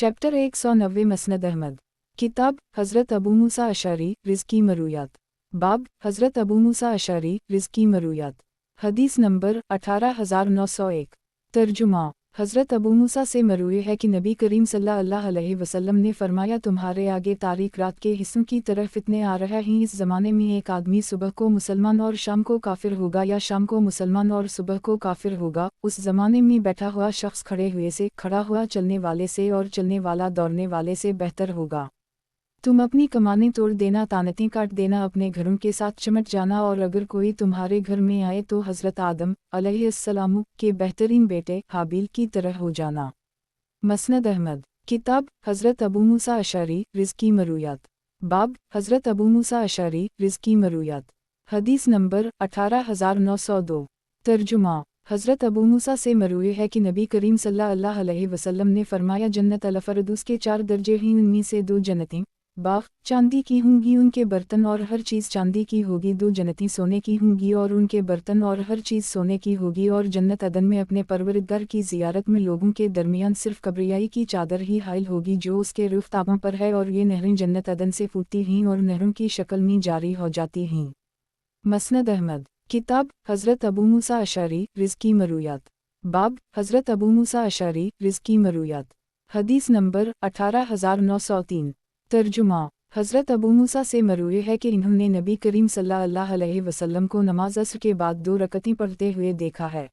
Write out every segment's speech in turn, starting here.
Chapter 190 मसनद Ahmad. किताब हज़रत अबू मूसा अशअरी रिज़्की मरूयात। बाब हज़रत अबू मूसा अशअरी रिज़्की मरूयात। हदीस नंबर 18901। तर्जुमा हज़रत अबू मूसा से मरूए है कि नबी करीम सल्लल्लाहु अलैहि वसल्लम ने फरमाया, तुम्हारे आगे तारीक रात के हिस्सों की तरह फितने आ रहे हैं। इस ज़माने में एक आदमी सुबह को मुसलमान और शाम को काफिर होगा, या शाम को मुसलमान और सुबह को काफिर होगा। उस ज़माने में बैठा हुआ शख्स खड़े हुए से, खड़ा हुआ चलने वाले से और चलने वाला दौड़ने वाले से बेहतर होगा। तुम अपनी कमानें तोड़ देना, तानतें काट देना, अपने घरों के साथ चिमट जाना, और अगर कोई तुम्हारे घर में आए तो हज़रत आदम अलैहिस्सलाम के बेहतरीन बेटे हाबिल की तरह हो जाना। मसनद अहमद। किताब हज़रत अबू मूसा अशअरी रिज़्की मरूयात। बाब हज़रत अबू मूसा अशअरी रिज़्की मरूयात। हदीस नंबर 18902। तर्जुमा हज़रत अबू मूसा से मरूए है कि नबी करीम सल्लल्लाहु अलैहि वसल्लम ने फरमाया, जन्नत अल-फ़रदौस के 4 दर्जे हैं, उनमें से 2 जन्नतें बाग चांदी की होंगी, उनके बर्तन और हर चीज़ चांदी की होगी। 2 जन्नतें सोने की होंगी और उनके बर्तन और हर चीज़ सोने की होगी। और जन्नत अदन में अपने परवरदिगार की ज़ियारत में लोगों के दरमियान सिर्फ कब्रियाई की चादर ही हाइल होगी जो उसके रुख़्ताबों पर है, और ये नहरें जन्नत अदन से फूटती हैं और नहरों की शक्ल में जारी हो जाती हैं। मसनद अहमद। किताब हज़रत अबू मूसा अशअरी रिज़्की मरूयात। बाब हज़रत अबू मूसा अशअरी रिज़्की मरूयात। हदीस नंबर 18903। तर्जुमा हज़रत अबू मूसा से मरूए है कि इन्होंने नबी करीम सल्लल्लाहु अलैहि वसल्लम को नमाज अस्र के बाद 2 रकअतें पढ़ते हुए देखा है।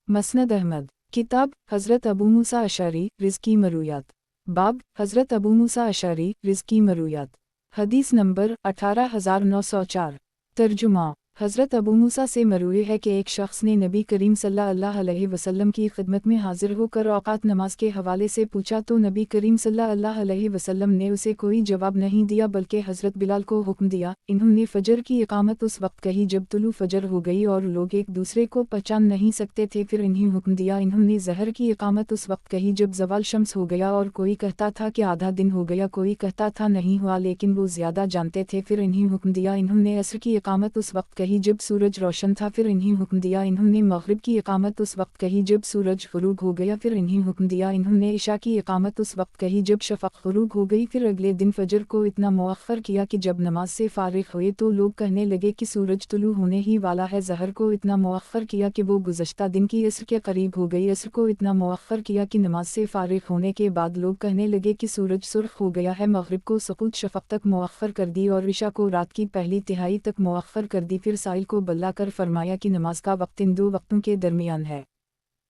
मसनद अहमद। किताब हज़रत अबू मूसा अशअरी रिज़्की मरूयात। बाब हज़रत अबू मूसा अशअरी रिज़्की मरूयात। हदीस नंबर 18904। तर्जुमा हज़रत अबू मूसा से मरूए है कि एक शख्स ने नबी करीम सल्लल्लाहु अलैहि वसल्लम की खिदमत में हाजिर होकर औकात नमाज के हवाले से पूछा, तो नबी करीम सल्लल्लाहु अलैहि वसल्लम ने उसे कोई जवाब नहीं दिया, बल्कि हज़रत बिलाल को हुक्म दिया। इन्होंने फ़जर की इकामत उस वक्त कही जब तुलू फ़जर हो गई और लोग एक दूसरे को पहचान नहीं सकते थे। फिर इन्हें हुक्म दिया। इन्होंने ज़हर की इकामत उस वक्त कही जब ज़वाल शम्स हो गया, और कोई कहता था कि आधा दिन हो गया, कोई कहता था नहीं हुआ, लेकिन वो ज़्यादा जानते थे। फिर इन्हें हुक्म दिया। इन्होंने असर की इकामत उस वक्त कही जब सूरज रोशन था। फिर इन्हें हुक्म दिया। इन्होंने मग़रिब की इकामत उस वक्त कही जब सूरज ग़ुरूब हो गया। फिर इन्हें हुक्म दिया। इन्होंने इशा की इकामत उस वक्त कही जब शफ़क़ ग़ुरूब हो गई। फिर अगले दिन फ़जर को इतना मुअख्खर किया कि जब नमाज से फ़ारिग़ हुए तो लोग कहने लगे कि सूरज तुलू होने ही वाला है। ज़हर को इतना मुअख्खर किया कि वो गुज़श्ता दिन की असर के करीब हो गई। असर को इतना मुअख्खर किया कि नमाज से फ़ारिग़ होने के बाद लोग कहने लगे कि सूरज सुर्ख़ हो गया है। मग़रिब को सक़ूत शफ़क़ तक मुअख्खर कर दी और इशा को रात की पहली तिहाई तक मुअख्खर कर दी। फिर साइल को बल्ला कर फरमाया कि नमाज का वक्त इन 2 वक्तों के दरमियान है।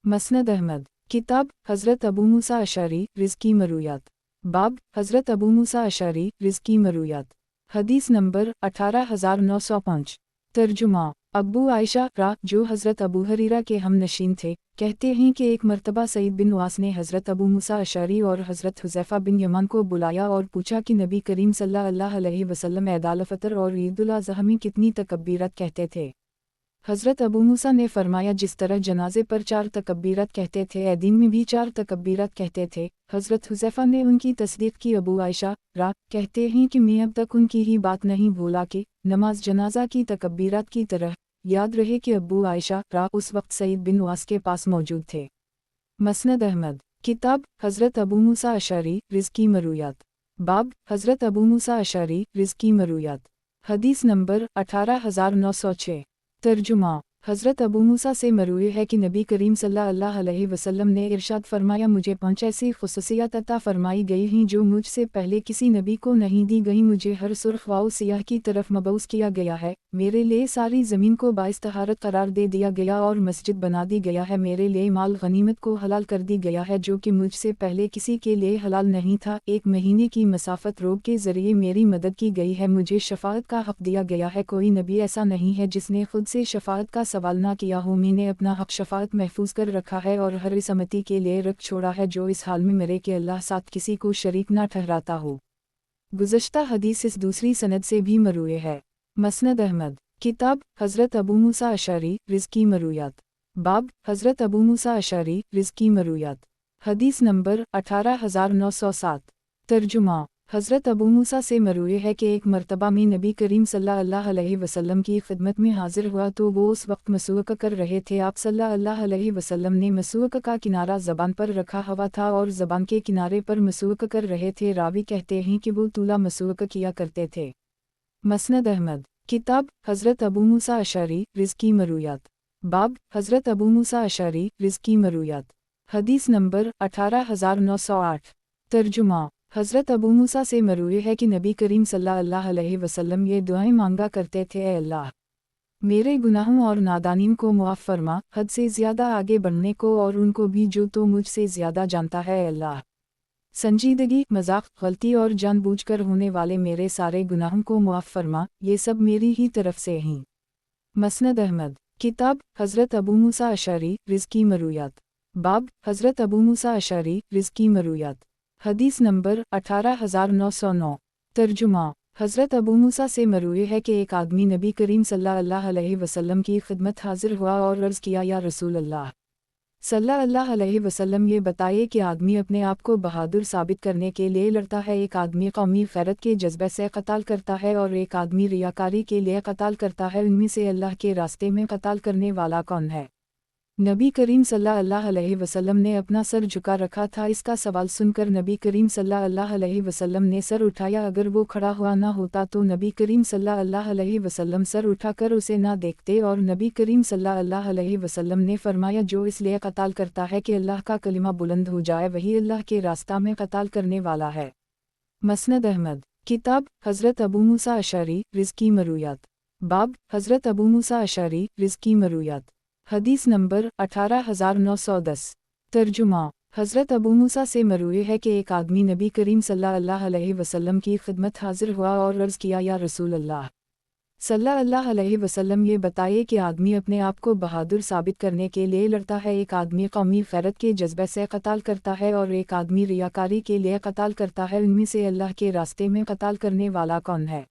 मसनद अहमद। किताब हज़रत अबू मूसा अशअरी रिज़्की मरूयात। बाब हज़रत अबू मूसा अशअरी रिज़्की मरूयात। हदीस नंबर 18905। तर्जुमा अब्बू आयशा रा जो हज़रत अबू हरीरा के हम नशीन थे, कहते हैं कि एक मरतबा सईद बिन वास ने हज़रत अबू मूसा अशअरी और हज़रत हुज़ैफ़ा बिन यमान को बुलाया और पूछा कि नबी करीम सल्लल्लाहु अलैहि वसल्लम ईद अल फ़ितर और ईद उल अज़हा में कितनी तकबीरत कहते थे। हज़रत अबू मूसा ने फरमाया, जिस तरह जनाजे पर 4 तकबीरत कहते थे, ऐदीन में भी 4 तकबीरत कहते थे। हज़रत हुज़ैफ़ा ने उनकी तस्दीक़ की। अबू आयशा रा कहते हैं कि मैं अब तक उनकी ही बात नहीं भूला कि नमाज जनाजा की तकबीरत की तरह। याद रहे कि अबू आयशा रा उस वक्त सईद बिन वास के पास मौजूद थे। मसनद अहमद। किताब हज़रत अबू मूसा अशअरी रिज़्की मरूयात। बाब हज़रत अबू मूसा अशअरी रिज़्की मरूयात। हदीस नंबर 18906। तर्जुमा हज़रत अबू मूसा से मरूए है कि नबी करीम सल्लल्लाहु अलैहि वसल्लम ने इरशाद फरमाया, मुझे 5 ऐसी खुसूसियत अता फरमाई गई हैं जो मुझसे पहले किसी नबी को नहीं दी गई। मुझे हर सुर्ख़ वाओ सियाह की तरफ मबऊस किया गया है। मेरे लिए सारी ज़मीन को बाइस तहारत करार दे दिया गया और मस्जिद बना दी गया है। मेरे लिए माल गनीमत को हलाल कर दी गया है जो कि मुझसे पहले किसी के लिए हलाल नहीं था। 1 महीने की मसाफ़त रोग के ज़रिए मेरी मदद की गई है। मुझे शफ़ाअत का हक़ दिया गया है। कोई नबी ऐसा नहीं है जिसने खुद से शफ़ाअत का सवाल ना किया हो। मैंने अपना हक़ शफ़ाअत महफूज कर रखा है और हर इस उम्मती के लिए रख छोड़ा है जो इस हाल में मरे कि अल्लाह साथ किसी को शरीक ना ठहराता हो। गुज़श्ता हदीस इस दूसरी सनद से भी मरूए है। मसनद अहमद। किताब हज़रत अबू मूसा अशअरी रिज़्की मरूयात। बाब हज़रत अबू मूसा अशअरी रिज़्की मरूयात। हदीस नंबर 18907। तर्जुमा हज़रत अबू मूसा से मरूए है कि एक मरतबा में नबी करीम सल्लल्लाहु अलैहि वसल्लम की खिदमत में हाजिर हुआ तो वो उस वक्त मसूक कर रहे थे। आप सल्लल्लाहु अलैहि वसल्लम ने मसूक का किनारा ज़बान पर रखा हुआ था और ज़बान के किनारे पर मसूक कर रहे थे। रावी कहते हैं कि वो तूला मसूक किया करते थे। मसनद अहमद किताब हज़रत अबू मूसा अशअरी रिज़्की मरूयात बाब हज़रत अबू मूसा अशअरी रिज़्की मरूयात हदीस नंबर 18908 तर्जुमा हज़रत अबू मूसा से मरूए है कि नबी करीम सल्लल्लाहु अलैहि वसल्लम ये दुआएं मांगा करते थे, ऐ अल्लाह मेरे गुनाहों और नादानी को मुआफ़ फरमा, हद से ज़्यादा आगे बढ़ने को और उनको भी जो तो मुझसे ज़्यादा जानता है, ऐ अल्लाह संजीदगी, मजाक, गलती और जानबूझकर होने वाले मेरे सारे गुनाहों को मुआफ़ फरमा, ये सब मेरी ही तरफ से हैं। मसनद अहमद किताब हज़रत अबू मूसा अशअरी रिज़्की मरूयात बाब हज़रत अबू मूसा अशअरी रिज़्की मरूयात हदीस नंबर 18909 तर्जुमा हज़रत अबू मूसा से मरूए है कि एक आदमी नबी करीम सल्लल्लाहु अलैहि वसल्लम की खिदमत हाजिर हुआ और अर्ज़ किया, या रसूल अल्लाह सल्लल्लाहु अलैहि वसल्लम ये बताइए कि आदमी अपने आप को बहादुर साबित करने के लिए लड़ता है, एक आदमी कौमी ग़ैरत के जज्बे से क़त्ल करता है और एक आदमी रियाकारी के लिए क़त्ल करता है, इनमें से अल्लाह के रास्ते में क़त्ल करने वाला कौन है? नबी करीम सल्लल्लाहु अलैहि वसल्लम ने अपना सर झुका रखा था। इसका सवाल सुनकर नबी करीम सल्लल्लाहु अलैहि वसल्लम ने सर उठाया। अगर वो खड़ा हुआ ना होता तो नबी करीम सल्लल्लाहु अलैहि वसल्लम सर उठाकर उसे ना देखते, और नबी करीम सल्लल्लाहु अलैहि वसल्लम ने फरमाया, जो इसलिए क़त्ल करता है कि अल्लाह का कलिमा बुलंद हो जाए, वही अल्लाह के रास्ता में क़त्ल करने वाला है। मसनद अहमद किताब हज़रत अबू मूसा अशअरी रिज़्की मरूयात बाब हज़रत अबू मूसा अशअरी रिज़्की मरूयात हदीस नंबर 18910 तर्जुमा हज़रत अबू मूसा से मरूए है कि एक आदमी नबी करीम सल्लल्लाहु अलैहि वसल्लम की खिदमत हाजिर हुआ और अर्ज़ किया, या रसूल अल्लाह सल्लल्लाहु अलैहि वसल्लम ये बताइए कि आदमी अपने आप को बहादुर साबित करने के लिए लड़ता है, एक आदमी कौमी ग़ैरत के जज्बे से क़त्ल करता है और एक आदमी रियाकारी के लिए क़त्ल करता है, इनमें से अल्लाह के रास्ते में क़त्ल करने वाला कौन है?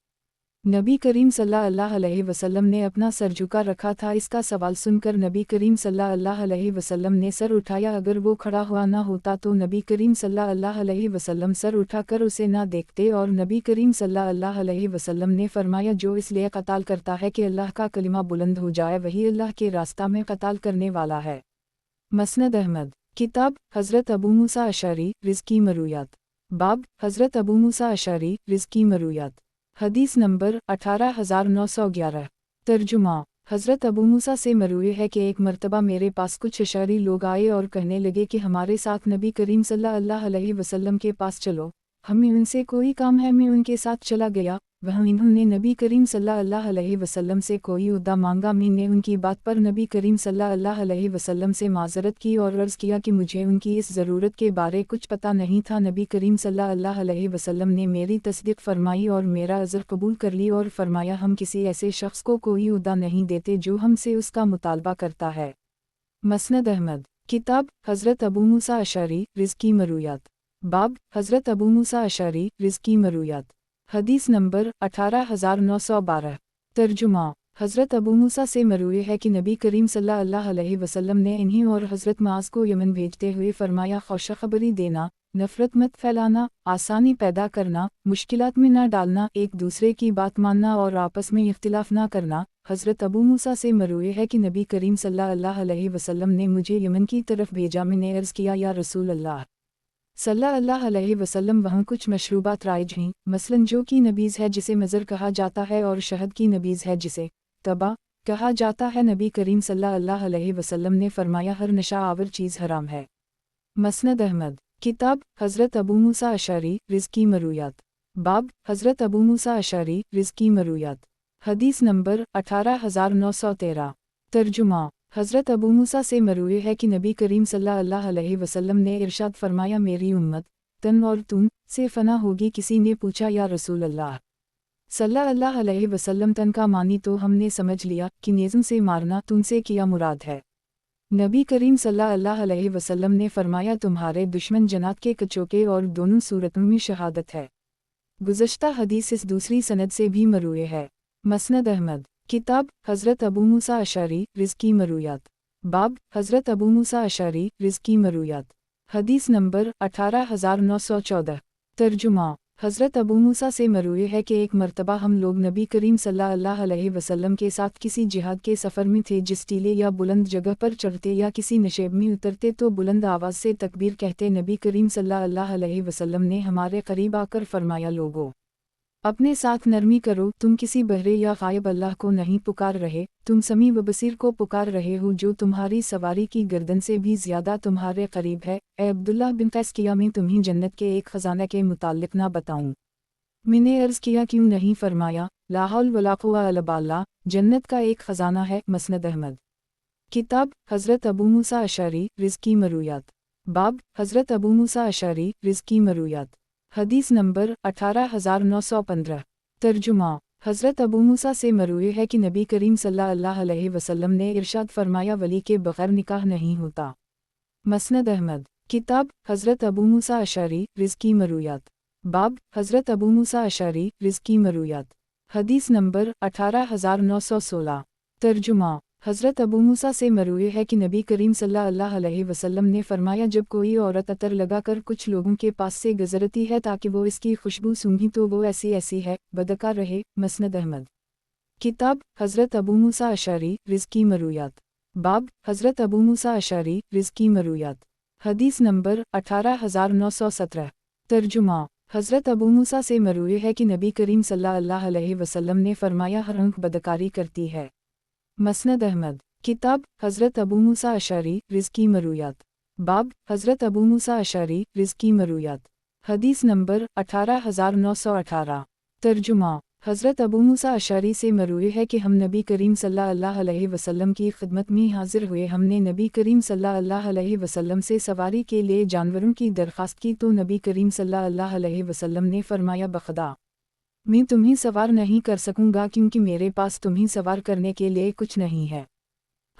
नबी करीम सल्लल्लाहु अलैहि वसल्लम ने अपना सर झुका रखा था। इसका सवाल सुनकर नबी करीम सल्लल्लाहु अलैहि वसल्लम ने सर उठाया। अगर वो खड़ा हुआ ना होता तो नबी करीम सल्लल्लाहु अलैहि वसल्लम सर उठाकर उसे ना देखते, और नबी करीम सल्लल्लाहु अलैहि वसल्लम ने फरमाया, जो इसलिए क़त्ल करता है कि अल्लाह का कलिमा बुलंद हो जाए, वही अल्लाह के रास्ता में क़त्ल करने वाला है। मसनद अहमद किताब हज़रत अबू मूसा अशअरी रिज़्की मरूयात बाब हज़रत अबू मूसा अशअरी रिज़्की मरूयात हदीस नंबर 18911 तर्जुमा हज़रत अबू मूसा से मरूए है कि एक मरतबा मेरे पास कुछ अशअरी लोग आए और कहने लगे कि हमारे साथ नबी करीम सल्लल्लाहु अलैहि वसल्लम के पास चलो, हमें उनसे कोई काम है। मैं उनके साथ चला गया। वहाँ इन्होंने नबी करीम सल्लल्लाहु अलैहि वसल्लम से कोई उहदा मांगा। मैंने उनकी बात पर नबी करीम सल्लल्लाहु अलैहि वसल्लम से माज़रत की और अर्ज़ किया कि मुझे उनकी इस ज़रूरत के बारे कुछ पता नहीं था। नबी करीम सल्लल्लाहु अलैहि वसल्लम ने मेरी तस्दीक फरमाई और मेरा अज़र कबूल कर ली और फरमाया, हम किसी ऐसे शख्स को कोई उहदा नहीं देते जो हमसे उसका मुतालबा करता है। मसनद अहमद किताब हज़रत अबू मूसा अशअरी रिज़्की मरूयात बाब हज़रत अबू मूसा अशअरी रिज़्की मरूयात हदीस नंबर 18912 तर्जुमा हज़रत अबू मूसा से मरूए है कि नबी करीम सल्लल्लाहु अलैहि वसल्लम ने इन्हीं और हज़रत मुआज़ को यमन भेजते हुए फरमाया, खुशखबरी देना, नफ़रत मत फैलाना, आसानी पैदा करना, मुश्किलात में ना डालना, एक दूसरे की बात मानना और आपस में इख्तिलाफ़ ना करना। हज़रत अबू मूसा से मरूए है कि नबी करीम सल्लल्लाहु अलैहि वसल्लम ने मुझे यमन की तरफ भेजा। मैंने अर्ज़ किया, या रसूल अल्लाह सल्लल्लाहु अलैहि वसल्लम, वहाँ कुछ मशरूबात राइज हैं, मसलन जो की नबीज़ है जिसे मज़र कहा जाता है, और शहद की नबीज़ है जिसे तबा कहा जाता है। नबी करीम सल्लल्लाहु अलैहि वसल्लम ने फरमाया, हर नशा आवर चीज़ हराम है। मसनद अहमद किताब हज़रत अबू मूसा अशअरी रिज़्की मरूयात बाब हज़रत अबू मूसा अशअरी रिज़्की मरूयात हदीस नंबर 18913 तर्जुमा हज़रत अबू मूसा से मरूए है कि नबी करीम सल्लल्लाहु अलैहि वसल्लम ने इरशाद फरमाया, मेरी उम्मत तन और तुन से फना होगी। किसी ने पूछा, या रसूल अल्लाह सल्लल्लाहु अलैहि वसल्लम, तन का मानी तो हमने समझ लिया कि नेज़म से मारना, तुन से किया मुराद है। नबी करीम सल्लल्लाहु अलैहि वसल्लम ने फरमाया, तुम्हारे दुश्मन जन्नत के कचोके और दोनों सूरतों में शहादत है। गुज़श्ता हदीस इस दूसरी सनद से भी मरूए है। मसनद अहमद किताब हज़रत अबू मूसा अशअरी रिज़्की मरूयात बाब हज़रत अबू मूसा अशअरी रिज़्की मरूयात हदीस नंबर 18914 तर्जुमा حضرت ابو موسیٰ سے مروی ہے کہ ایک مرتبہ ہم لوگ نبی کریم صلی اللہ علیہ وسلم کے ساتھ کسی جہاد کے سفر میں تھے، جس ٹیلے یا بلند جگہ پر چڑھتے یا کسی نشیب میں اترتے تو بلند آواز سے تکبیر کہتے۔ نبی کریم صلی اللہ علیہ وسلم نے ہمارے قریب آ کر فرمایا، لوگو اپنے ساتھ نرمی کرو، تم کسی بہرے یا غائب اللہ کو نہیں پکار رہے، تم سمیع و بصیر کو پکار رہے ہو جو تمہاری سواری کی گردن سے بھی زیادہ تمہارے قریب ہے۔ اے عبداللہ بن قیس، کیا میں تمہیں جنت کے ایک خزانہ کے متعلق نہ بتاؤں؟ میں نے عرض کیا، کیوں نہیں؟ فرمایا، لا حول ولا قوة الا باللہ، جنت کا ایک خزانہ ہے۔ مسند احمد۔ کتاب حضرت ابو موسیٰ اشعری رزقی مرویات، باب حضرت ابو موسیٰ اشعری رزقی مرویات، حدیث نمبر 18915۔ ترجمہ۔ حضرت ابو موسیٰ سے مروی ہے کہ نبی کریم صلی اللہ علیہ وسلم نے ارشاد فرمایا، ولی کے بغیر نکاح نہیں ہوتا۔ مسند احمد۔ کتاب حضرت ابو موسیٰ اشعری رزقی مرویات، باب حضرت ابو موسیٰ اشعری رزقی مرویات، حدیث نمبر 18916۔ ترجمہ۔ حضرت ابو موسیٰ سے مروی ہے کہ نبی کریم صلی اللہ علیہ وسلم نے فرمایا، جب کوئی عورت عطر لگا کر کچھ لوگوں کے پاس سے گزرتی ہے تاکہ وہ اس کی خوشبو سونگھی تو وہ ایسی ہے، بدکار رہے۔ مسند احمد۔ کتاب حضرت ابو موسیٰ اشعری رزقی مرویات، باب حضرت ابو موسیٰ اشعری رزقی مرویات، حدیث نمبر 18917۔ ترجمہ۔ حضرت ابو موسیٰ سے مروی ہے کہ نبی کریم صلی اللہ علیہ وسلم نے فرمایا، ہر آنکھ بدکاری کرتی ہے۔ مسند احمد۔ کتاب حضرت ابو موسیٰ اشعری رزقی مرویات، باب حضرت ابو موسیٰ اشعری رزقی مرویات، حدیث نمبر 18918۔ ترجمہ۔ حضرت ابو موسیٰ اشعری سے مروی ہے کہ ہم نبی کریم صلی اللہ علیہ وسلم کی خدمت میں حاضر ہوئے، ہم نے نبی کریم صلی اللہ علیہ وسلم سے سواری کے لیے جانوروں کی درخواست کی تو نبی کریم صلی اللہ علیہ وسلم نے فرمایا، بخدا میں تمہیں سوار نہیں کر سکوں گا، کیونکہ میرے پاس تمہیں سوار کرنے کے لیے کچھ نہیں ہے۔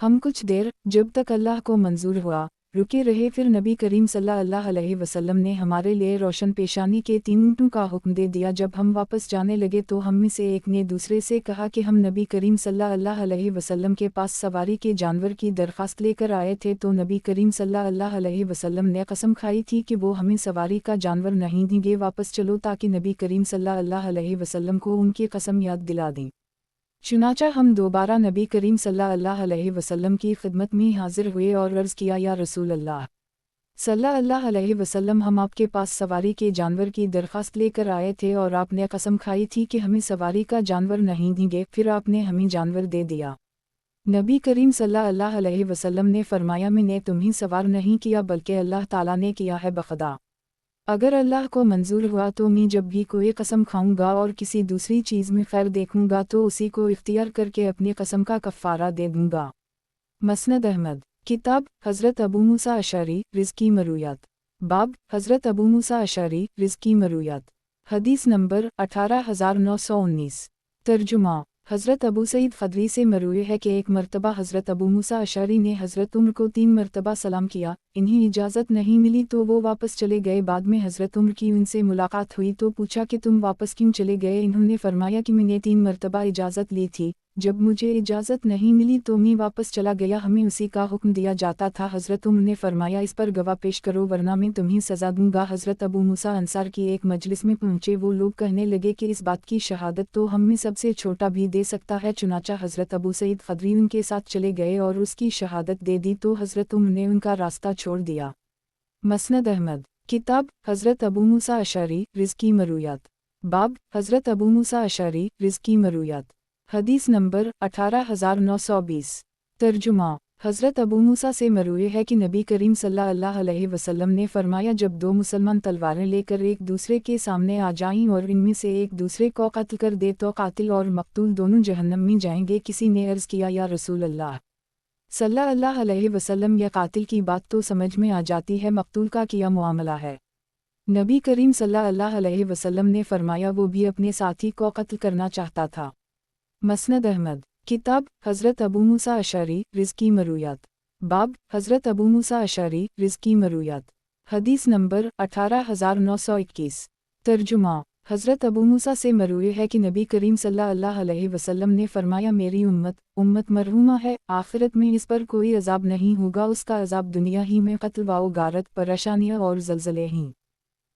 ہم کچھ دیر، جب تک اللہ کو منظور ہوا، رکے رہے، پھر نبی کریم صلی اللہ علیہ وسلم نے ہمارے لیے روشن پیشانی کے 3 اونٹوں کا حکم دے دیا۔ جب ہم واپس جانے لگے تو ہم میں سے ایک نے دوسرے سے کہا کہ ہم نبی کریم صلی اللہ علیہ وسلم کے پاس سواری کے جانور کی درخواست لے کر آئے تھے تو نبی کریم صلی اللہ علیہ وسلم نے قسم کھائی تھی کہ وہ ہمیں سواری کا جانور نہیں دیں گے، واپس چلو تاکہ نبی کریم صلی اللہ علیہ وسلم کو ان کی قسم یاد دلا دیں۔ چنانچہ ہم دوبارہ نبی کریم صلی اللہ علیہ وسلم کی خدمت میں حاضر ہوئے اور عرض کیا، یا رسول اللہ صلی اللہ علیہ وسلم، ہم آپ کے پاس سواری کے جانور کی درخواست لے کر آئے تھے اور آپ نے قسم کھائی تھی کہ ہمیں سواری کا جانور نہیں دیں گے، پھر آپ نے ہمیں جانور دے دیا۔ نبی کریم صلی اللہ علیہ وسلم نے فرمایا، میں نے تمہیں سوار نہیں کیا بلکہ اللہ تعالیٰ نے کیا ہے، بخدا اگر اللہ کو منظور ہوا تو میں جب بھی کوئی قسم کھاؤں گا اور کسی دوسری چیز میں خیر دیکھوں گا تو اسی کو اختیار کر کے اپنی قسم کا کفارہ دے دوں گا۔ مسند احمد۔ کتاب حضرت ابو موسیٰ اشعری رزقی مرویات، باب حضرت ابو موسیٰ اشعری رزقی مرویات، حدیث نمبر 18919۔ ترجمہ۔ حضرت ابو سعید خدری سے مروی ہے کہ ایک مرتبہ حضرت ابو موسیٰ اشعری نے حضرت عمر کو 3 مرتبہ سلام کیا، انہیں اجازت نہیں ملی تو وہ واپس چلے گئے۔ بعد میں حضرت عمر کی ان سے ملاقات ہوئی تو پوچھا کہ تم واپس کیوں چلے گئے؟ انہوں نے فرمایا کہ میں نے 3 مرتبہ اجازت لی تھی، جب مجھے اجازت نہیں ملی تو میں واپس چلا گیا، ہمیں اسی کا حکم دیا جاتا تھا۔ حضرت عمر نے فرمایا، اس پر گواہ پیش کرو ورنہ میں تمہیں سزا دوں گا۔ حضرت ابو موسیٰ انصار کی ایک مجلس میں پہنچے، وہ لوگ کہنے لگے کہ اس بات کی شہادت تو ہم میں سب سے چھوٹا بھی دے سکتا ہے، چنانچہ حضرت ابو سعید خدری ان کے ساتھ چلے گئے اور اس کی شہادت دے دی تو حضرت عمر نے ان کا راستہ چھوڑ دیا۔ مسند احمد۔ کتاب حضرت ابو موسیٰ اشعری رزقی مرویات، باب حضرت ابو موسیٰ اشعری رزقی مرویات، حدیث نمبر 18920۔ ترجمہ۔ حضرت ابو موسیٰ سے مروی ہے کہ نبی کریم صلی اللہ علیہ وسلم نے فرمایا، جب 2 مسلمان تلواریں لے کر ایک دوسرے کے سامنے آ جائیں اور ان میں سے ایک دوسرے کو قتل کر دے تو قاتل اور مقتول دونوں جہنم میں جائیں گے۔ کسی نے عرض کیا، یا رسول اللہ صلی اللہ علیہ وسلم، یہ قاتل کی بات تو سمجھ میں آ جاتی ہے، مقتول کا کیا معاملہ ہے؟ نبی کریم صلی اللہ علیہ وسلم نے فرمایا، وہ بھی اپنے ساتھی کو قتل کرنا چاہتا تھا۔ مسند احمد۔ کتاب حضرت ابو موسیٰ اشعری رزقی مرویات، باب حضرت ابو موسیٰ اشعری رزقی مرویات، حدیث نمبر 18921۔ ترجمہ۔ حضرت ابو موسیٰ سے مروی ہے کہ نبی کریم صلی اللہ علیہ وسلم نے فرمایا، میری امت مرحومہ ہے، آخرت میں اس پر کوئی عذاب نہیں ہوگا، اس کا عذاب دنیا ہی میں قتل و غارت، پریشانیاں اور زلزلے ہیں۔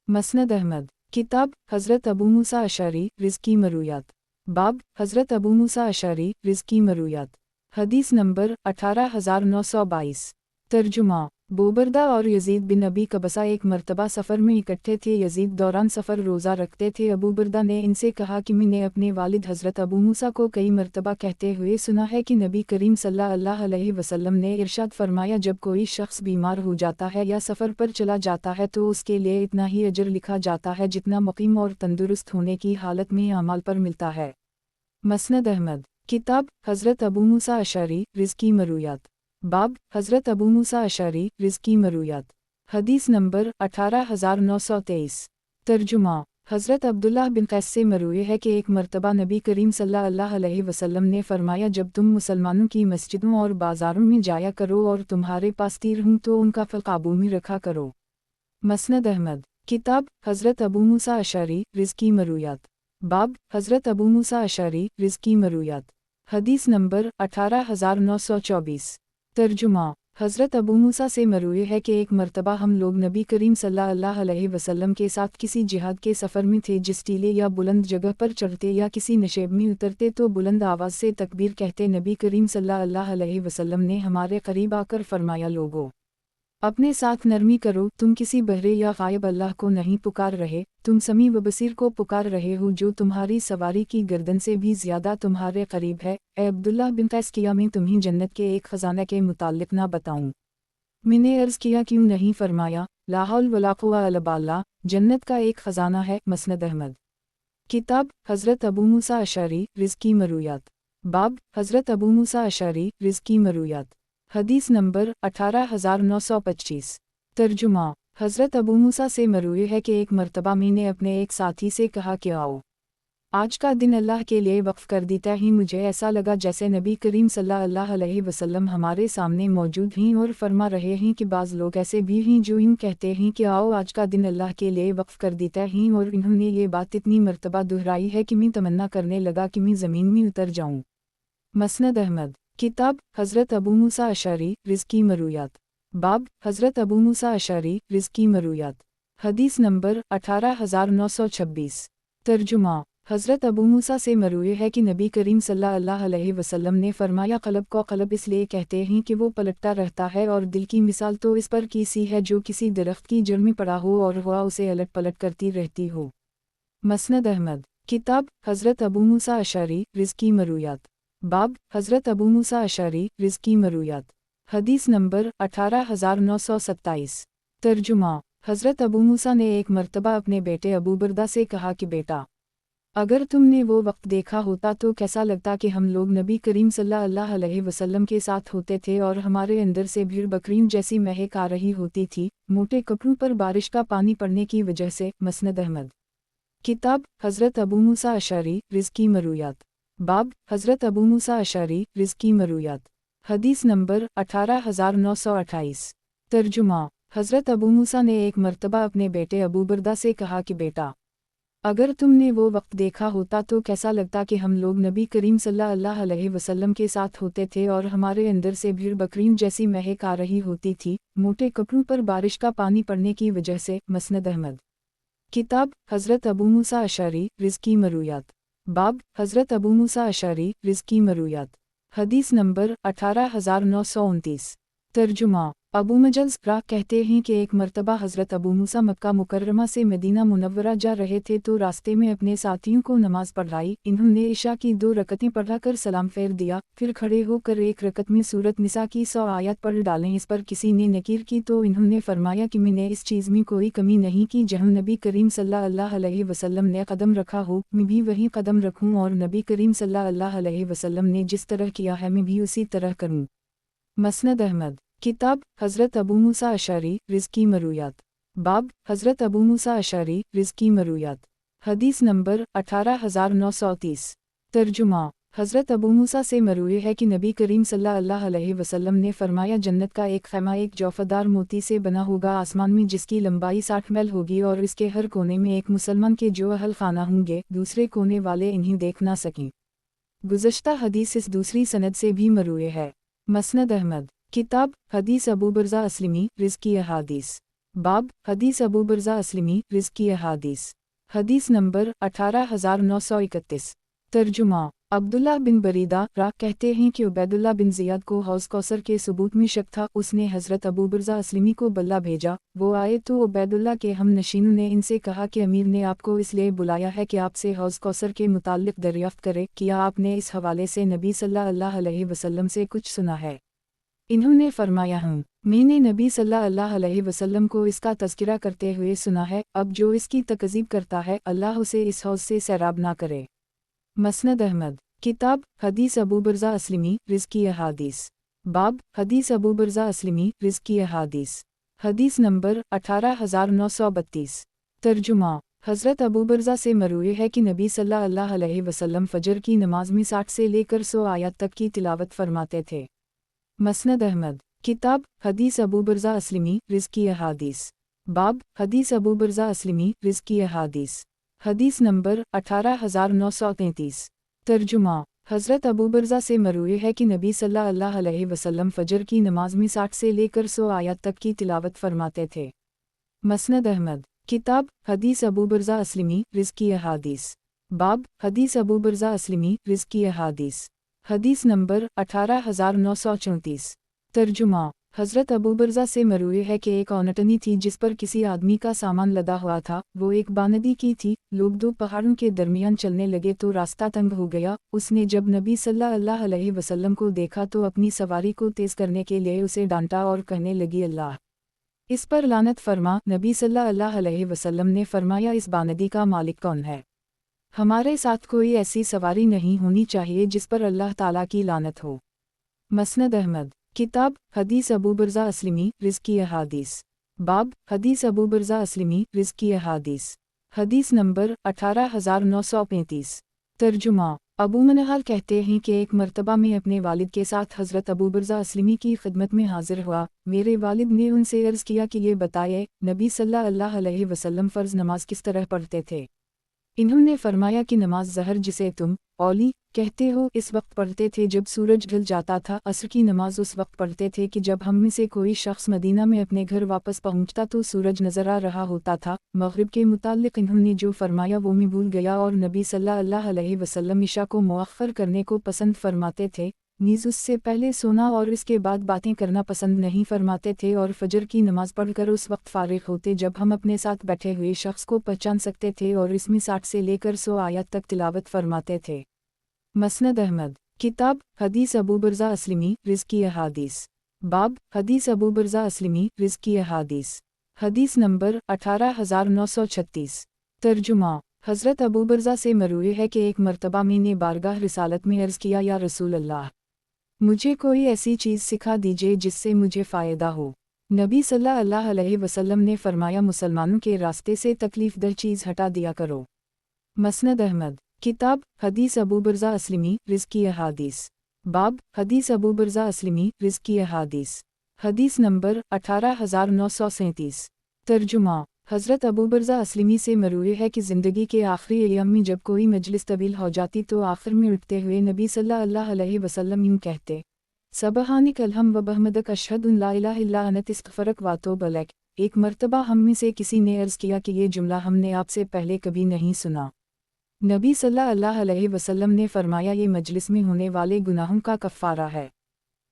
مسند احمد۔ किताब हज़रत अबू मूसा अशअरी रिज़्की मरूयात। बाब हज़रत अबू मूसा अशअरी रिज़्की मरूयात। हदीस नंबर 18922। तर्जुमा बोबरदा और यजीद बिन अबी कबसा एक मर्तबा सफ़र में इकट्ठे थे। यजीद दौरान सफ़र रोज़ा रखते थे। अबू बरदा ने इनसे कहा कि मैंने अपने वालिद हज़रत अबू मूसा को कई मर्तबा कहते हुए सुना है कि नबी करीम सल्लल्लाहु अलैहि वसल्लम ने इरशाद फरमाया, जब कोई शख्स बीमार हो जाता है या सफ़र पर चला जाता है तो उसके लिए इतना ही अजर लिखा जाता है जितना मुकीम और तंदुरुस्त होने की हालत में अमाल पर मिलता है। मसनद अहमद। किताब हज़रत अबू मूसा अशअरी रिज़्की मरूयात। बाब हज़रत अबू मूसा अशअरी रिज़्की मरूयात। हदीस नंबर 18923। तर्जुमा हज़रत अब्दुल्लाह बिन कैस से मरूए है कि एक मर्तबा नबी करीम सल्लल्लाहु अलैहि वसल्लम ने फरमाया, जब तुम मुसलमानों की मस्जिदों और बाज़ारों में जाया करो और तुम्हारे पास तीर हों तो उनका फल काबू में रखा करो। मसनद अहमद। किताब हज़रत अबू मूसा अशअरी रिज़्की मरूयात। बाब हज़रत अबू मूसा अशअरी रिज़्की मरूयात। हदीस नंबर 18924। तर्जुमा हज़रत अबू मूसा से मरूए है कि एक मर्तबा हम लोग नबी करीम सल्लल्लाहु अलैहि वसल्लम के साथ किसी जिहाद के सफ़र में थे। जिस टीले या बुलंद जगह पर चढ़ते या किसी नशेब में उतरते तो बुलंद आवाज़ से तकबीर कहते। नबी करीम सल्लल्लाहु अलैहि वसल्लम ने हमारे करीब आकर फरमाया, लोगों अपने साथ नरमी करो, तुम किसी बहरे या गायब अल्लाह को नहीं पुकार रहे, तुम समी व बसीर को पुकार रहे हो जो तुम्हारी सवारी की गर्दन से भी ज़्यादा तुम्हारे करीब है। ए अब्दुल्लाह बिन कैस, किया मैं तुम्हें जन्नत के एक ख़जाना के मुताल्लिक ना बताऊं? मैंने अर्ज़ किया, क्यों नहीं? फरमाया, ला हौल वला कुव्वता इल्ला बिल्लाह, जन्नत का एक ख़जाना है। मसनद अहमद। किताब हज़रत अबू मूसा अशअरी रिज़्की मरूयात। बाब हज़रत अबू मूसा अशअरी रिज़्की मरूयात। हदीस नंबर 18925। तर्जुमा हज़रत अबू मूसा से मरूए है कि एक मर्तबा मैंने अपने एक साथी से कहा कि आओ, आज का दिन अल्लाह के लिए वक्फ़ कर देता ही। मुझे ऐसा लगा जैसे नबी करीम सल्लल्लाहु अलैहि वसल्लम हमारे सामने मौजूद हैं और फरमा रहे हैं कि बाज़ लोग ऐसे भी हैं जो यूँ कहते हैं कि आओ, आज का दिन अल्लाह के लिए वक्फ़ कर देता ही, और इन्होंने ये बात इतनी मर्तबा दोहराई है कि मैं तमन्ना करने लगा कि मैं ज़मीन में उतर जाऊँ। मसनद अहमद। किताब हज़रत अबू मूसा अशअरी रिज़्की मरूयात। बाब हज़रत अबू मूसा अशअरी रिज़्की मरूयात। हदीस नंबर 18926। तर्जुमा हज़रत अबू मूसा से मरूए है कि नबी करीम सल्लल्लाहु अलैहि वसल्लम ने फरमाया, क़ल्ब को क़ल्ब इसलिए कहते हैं कि वो पलटता रहता है, और दिल की मिसाल तो इस पर की सी है जो किसी दरख्त की जड़ में पड़ा हो और हवा उसे अलट पलट करती रहती हो। मसनद अहमद। किताब हज़रत अबू मूसा अशअरी रिज़्की मरूयात। बाब हज़रत अबू मूसा अशअरी रिज़्की मरूयात। हदीस नंबर 18927। तर्जुमा हज़रत अबू मूसा ने एक मर्तबा अपने बेटे अबू बरदा से कहा कि बेटा, अगर तुमने वो वक्त देखा होता तो कैसा लगता कि हम लोग नबी करीम सल्लल्लाहु अलैहि वसल्लम के साथ होते थे और हमारे अंदर से भीड़ बकरियों जैसी महक आ रही होती थी, मोटे कपड़ों पर बारिश का पानी पड़ने की वजह से। मसनद अहमद। किताब हज़रत अबू मूसा अशअरी रिज़्की मरूयात। बाब हज़रत अबू मूसा अशअरी रिज़्की मरूयात। हदीस नंबर 18928। तर्जुमा हज़रत अबू मूसा ने एक मर्तबा अपने बेटे अबू बरदा से कहा कि बेटा, अगर तुमने वो वक्त देखा होता तो कैसा लगता कि हम लोग नबी करीम सल्लल्लाहु अलैहि वसल्लम के साथ होते थे और हमारे अंदर से भीड़ बकरियों जैसी महक आ रही होती थी, मोटे कपड़ों पर बारिश का पानी पड़ने की वजह से। मसनद अहमद। किताब हज़रत अबू मूसा अशअरी रिज़्की मरूयात। बाब हज़रत अबू मूसा अशअरी रिज़्की मरूयात। हदीस नंबर 18929। तर्जुमा अबू मजल्स राह कहते हैं कि एक मर्तबा हज़रत अबू मूसा मक्का मुकर्रमा से मदीना मुनव्वरा जा रहे थे तो रास्ते में अपने साथियों को नमाज पढ़ाई। इन्होंने इशा की 2 रकतें पढ़ाकर सलाम फेर दिया, फिर खड़े होकर एक रकत में सूरत निसा की 100 आयत पढ़ डालें। इस पर किसी ने नकीर की तो इन्होंने फरमाया कि मैंने इस चीज़ में कोई कमी नहीं की जहाँ नबी करीम सल्लल्लाहु अलैहि वसल्लम ने कदम रखा हो, मैं भी वही कदम रखूँ, और नबी करीम सल्लल्लाहु अलैहि वसल्लम ने जिस तरह किया है मैं भी उसी तरह करूँ। मसनद अहमद। किताब हज़रत अबू मूसा अशअरी रिज़्की मरूयात। बाब हज़रत अबू मूसा अशअरी रिज़्की मरूयात। हदीस नंबर 18930। तर्जुमा हज़रत अबू मूसा से मरूए है कि नबी करीम सल्लल्लाहु अलैहि वसल्लम ने फरमाया, जन्नत का एक खैमा एक जौफदार मोती से बना होगा आसमान में, जिसकी लंबाई 60 मील होगी, और इसके हर कोने में एक मुसलमान के जो अहल खाना होंगे, दूसरे कोने वाले इन्हें देख ना सकें। गुज़श्ता हदीस इस दूसरी सनद से भी मरूए है। मसनद अहमद। किताब हदीस अबू बरज़ा अस्लमी रिज़्की अहादीस। बाब हदीस अबू बरज़ा अस्लमी रिज़्की अहादीस। حدیث نمبر 18931۔ ترجمہ عبداللہ بن بریدہ کہتے ہیں کہ عبید اللہ بن زیاد کو حوض کوثر کے ثبوت میں شک تھا، اس نے حضرت ابو برزہ اسلمی کو بلہ بھیجا، وہ آئے تو عبید اللہ کے ہم نشینوں نے ان سے کہا کہ امیر نے آپ کو اس لیے بلایا ہے کہ آپ سے حوض کوثر کے متعلق دریافت کرے، کیا آپ نے اس حوالے سے نبی صلی اللہ علیہ وسلم سے کچھ سنا ہے؟ انہوں نے فرمایا ہوں، میں نے نبی صلی اللہ علیہ وسلم کو اس کا تذکرہ کرتے ہوئے سنا ہے، اب جو اس کی تکذیب کرتا ہے اللہ اسے اس حوض سے سیراب نہ کرے۔ مسند احمد، کتاب حدیث ابو برزہ اسلمی رزقی احادیث، باب حدیث ابو برزہ اسلمی رزقی احادیث، حدیث نمبر 18932۔ ترجمہ حضرت ابو برزہ سے مروی ہے کہ نبی صلی اللہ علیہ وسلم فجر کی نماز میں 60 سے لے کر 100 آیات تک کی تلاوت فرماتے تھے۔ مسند احمد، کتاب حدیث ابو برزہ اسلمی رزقی احادیث، باب حدیث ابو برزہ اسلمی رزقی احادیث، حدیث نمبر 18933۔ ترجمہ حضرت ابو برزہ سے مروی ہے کہ نبی صلی اللہ علیہ وسلم فجر کی نماز میں 60 سے لے کر 100 آیات تک کی تلاوت فرماتے تھے۔ مسند احمد، کتاب حدیث ابو برزہ اسلمی رزقی احادیث، باب حدیث ابو برزہ اسلمی رزقی احادیث، حدیث نمبر 18934۔ ترجمہ حضرت ابو برزہ سے مروی ہے کہ ایک اونٹنی تھی جس پر کسی آدمی کا سامان لدا ہوا تھا، وہ ایک باندی کی تھی، لوگ دو پہاڑوں کے درمیان چلنے لگے تو راستہ تنگ ہو گیا، اس نے جب نبی صلی اللہ علیہ وسلم کو دیکھا تو اپنی سواری کو تیز کرنے کے لیے اسے ڈانٹا اور کہنے لگی اللہ اس پر لعنت فرما۔ نبی صلی اللہ علیہ وسلم نے فرمایا اس باندی کا مالک کون ہے؟ ہمارے ساتھ کوئی ایسی سواری نہیں ہونی چاہیے جس پر اللہ تعالیٰ کی لعنت ہو۔ مسند احمد، کتاب حدیث ابو برزہ اسلمی رزقی احادیث، باب حدیث ابو برزہ اسلمی رزقی احادیث، حدیث نمبر 18935۔ ترجمہ ابو منہل کہتے ہیں کہ ایک مرتبہ میں اپنے والد کے ساتھ حضرت ابو برزہ اسلمی کی خدمت میں حاضر ہوا، میرے والد نے ان سے عرض کیا کہ یہ بتائے نبی صلی اللہ علیہ وسلم فرض نماز کس طرح پڑھتے تھے؟ انہوں نے فرمایا کہ نماز ظہر جسے تم اولی کہتے ہو اس وقت پڑھتے تھے جب سورج ڈھل جاتا تھا، عصر کی نماز اس وقت پڑھتے تھے کہ جب ہم میں سے کوئی شخص مدینہ میں اپنے گھر واپس پہنچتا تو سورج نظر آ رہا ہوتا تھا، مغرب کے متعلق انہوں نے جو فرمایا وہ میں بھول گیا، اور نبی صلی اللہ علیہ وسلم عشاء کو مؤخر کرنے کو پسند فرماتے تھے، نیز اس سے پہلے سونا اور اس کے بعد باتیں کرنا پسند نہیں فرماتے تھے، اور فجر کی نماز پڑھ کر اس وقت فارغ ہوتے جب ہم اپنے ساتھ بیٹھے ہوئے شخص کو پہچان سکتے تھے، اور اس میں 60 سے لے کر 100 آیات تک تلاوت فرماتے تھے۔ مسند احمد، کتاب حدیث ابو برزہ اسلمی رزقی احادیث، باب حدیث ابو برزہ اسلمی رزقی احادیث، حدیث نمبر 18936۔ ترجمہ حضرت ابو برزہ سے مروی ہے کہ ایک مرتبہ میں نے بارگاہ رسالت میں عرض کیا یا رسول اللہ، مجھے کوئی ایسی چیز سکھا دیجئے جس سے مجھے فائدہ ہو۔ نبی صلی اللہ علیہ وسلم نے فرمایا مسلمانوں کے راستے سے تکلیف دہ چیز ہٹا دیا کرو۔ مسند احمد، کتاب حدیث ابو برزہ اسلمی رزقی احادیث، باب حدیث ابو برزہ اسلمی رزقی احادیث، حدیث نمبر 18937۔ ترجمہ حضرت ابو برزہ اسلمی سے مروی ہے کہ زندگی کے آخری ایام میں جب کوئی مجلس طویل ہو جاتی تو آخر میں اٹھتے ہوئے نبی صلی اللہ علیہ وسلم یوں کہتے، سبحانک الحمد و بحمدک اشہد ان لا الہ الا انت استغفرک و اتوب الیک۔ ایک مرتبہ ہم میں سے کسی نے عرض کیا کہ یہ جملہ ہم نے آپ سے پہلے کبھی نہیں سنا۔ نبی صلی اللہ علیہ وسلم نے فرمایا یہ مجلس میں ہونے والے گناہوں کا کفارہ ہے۔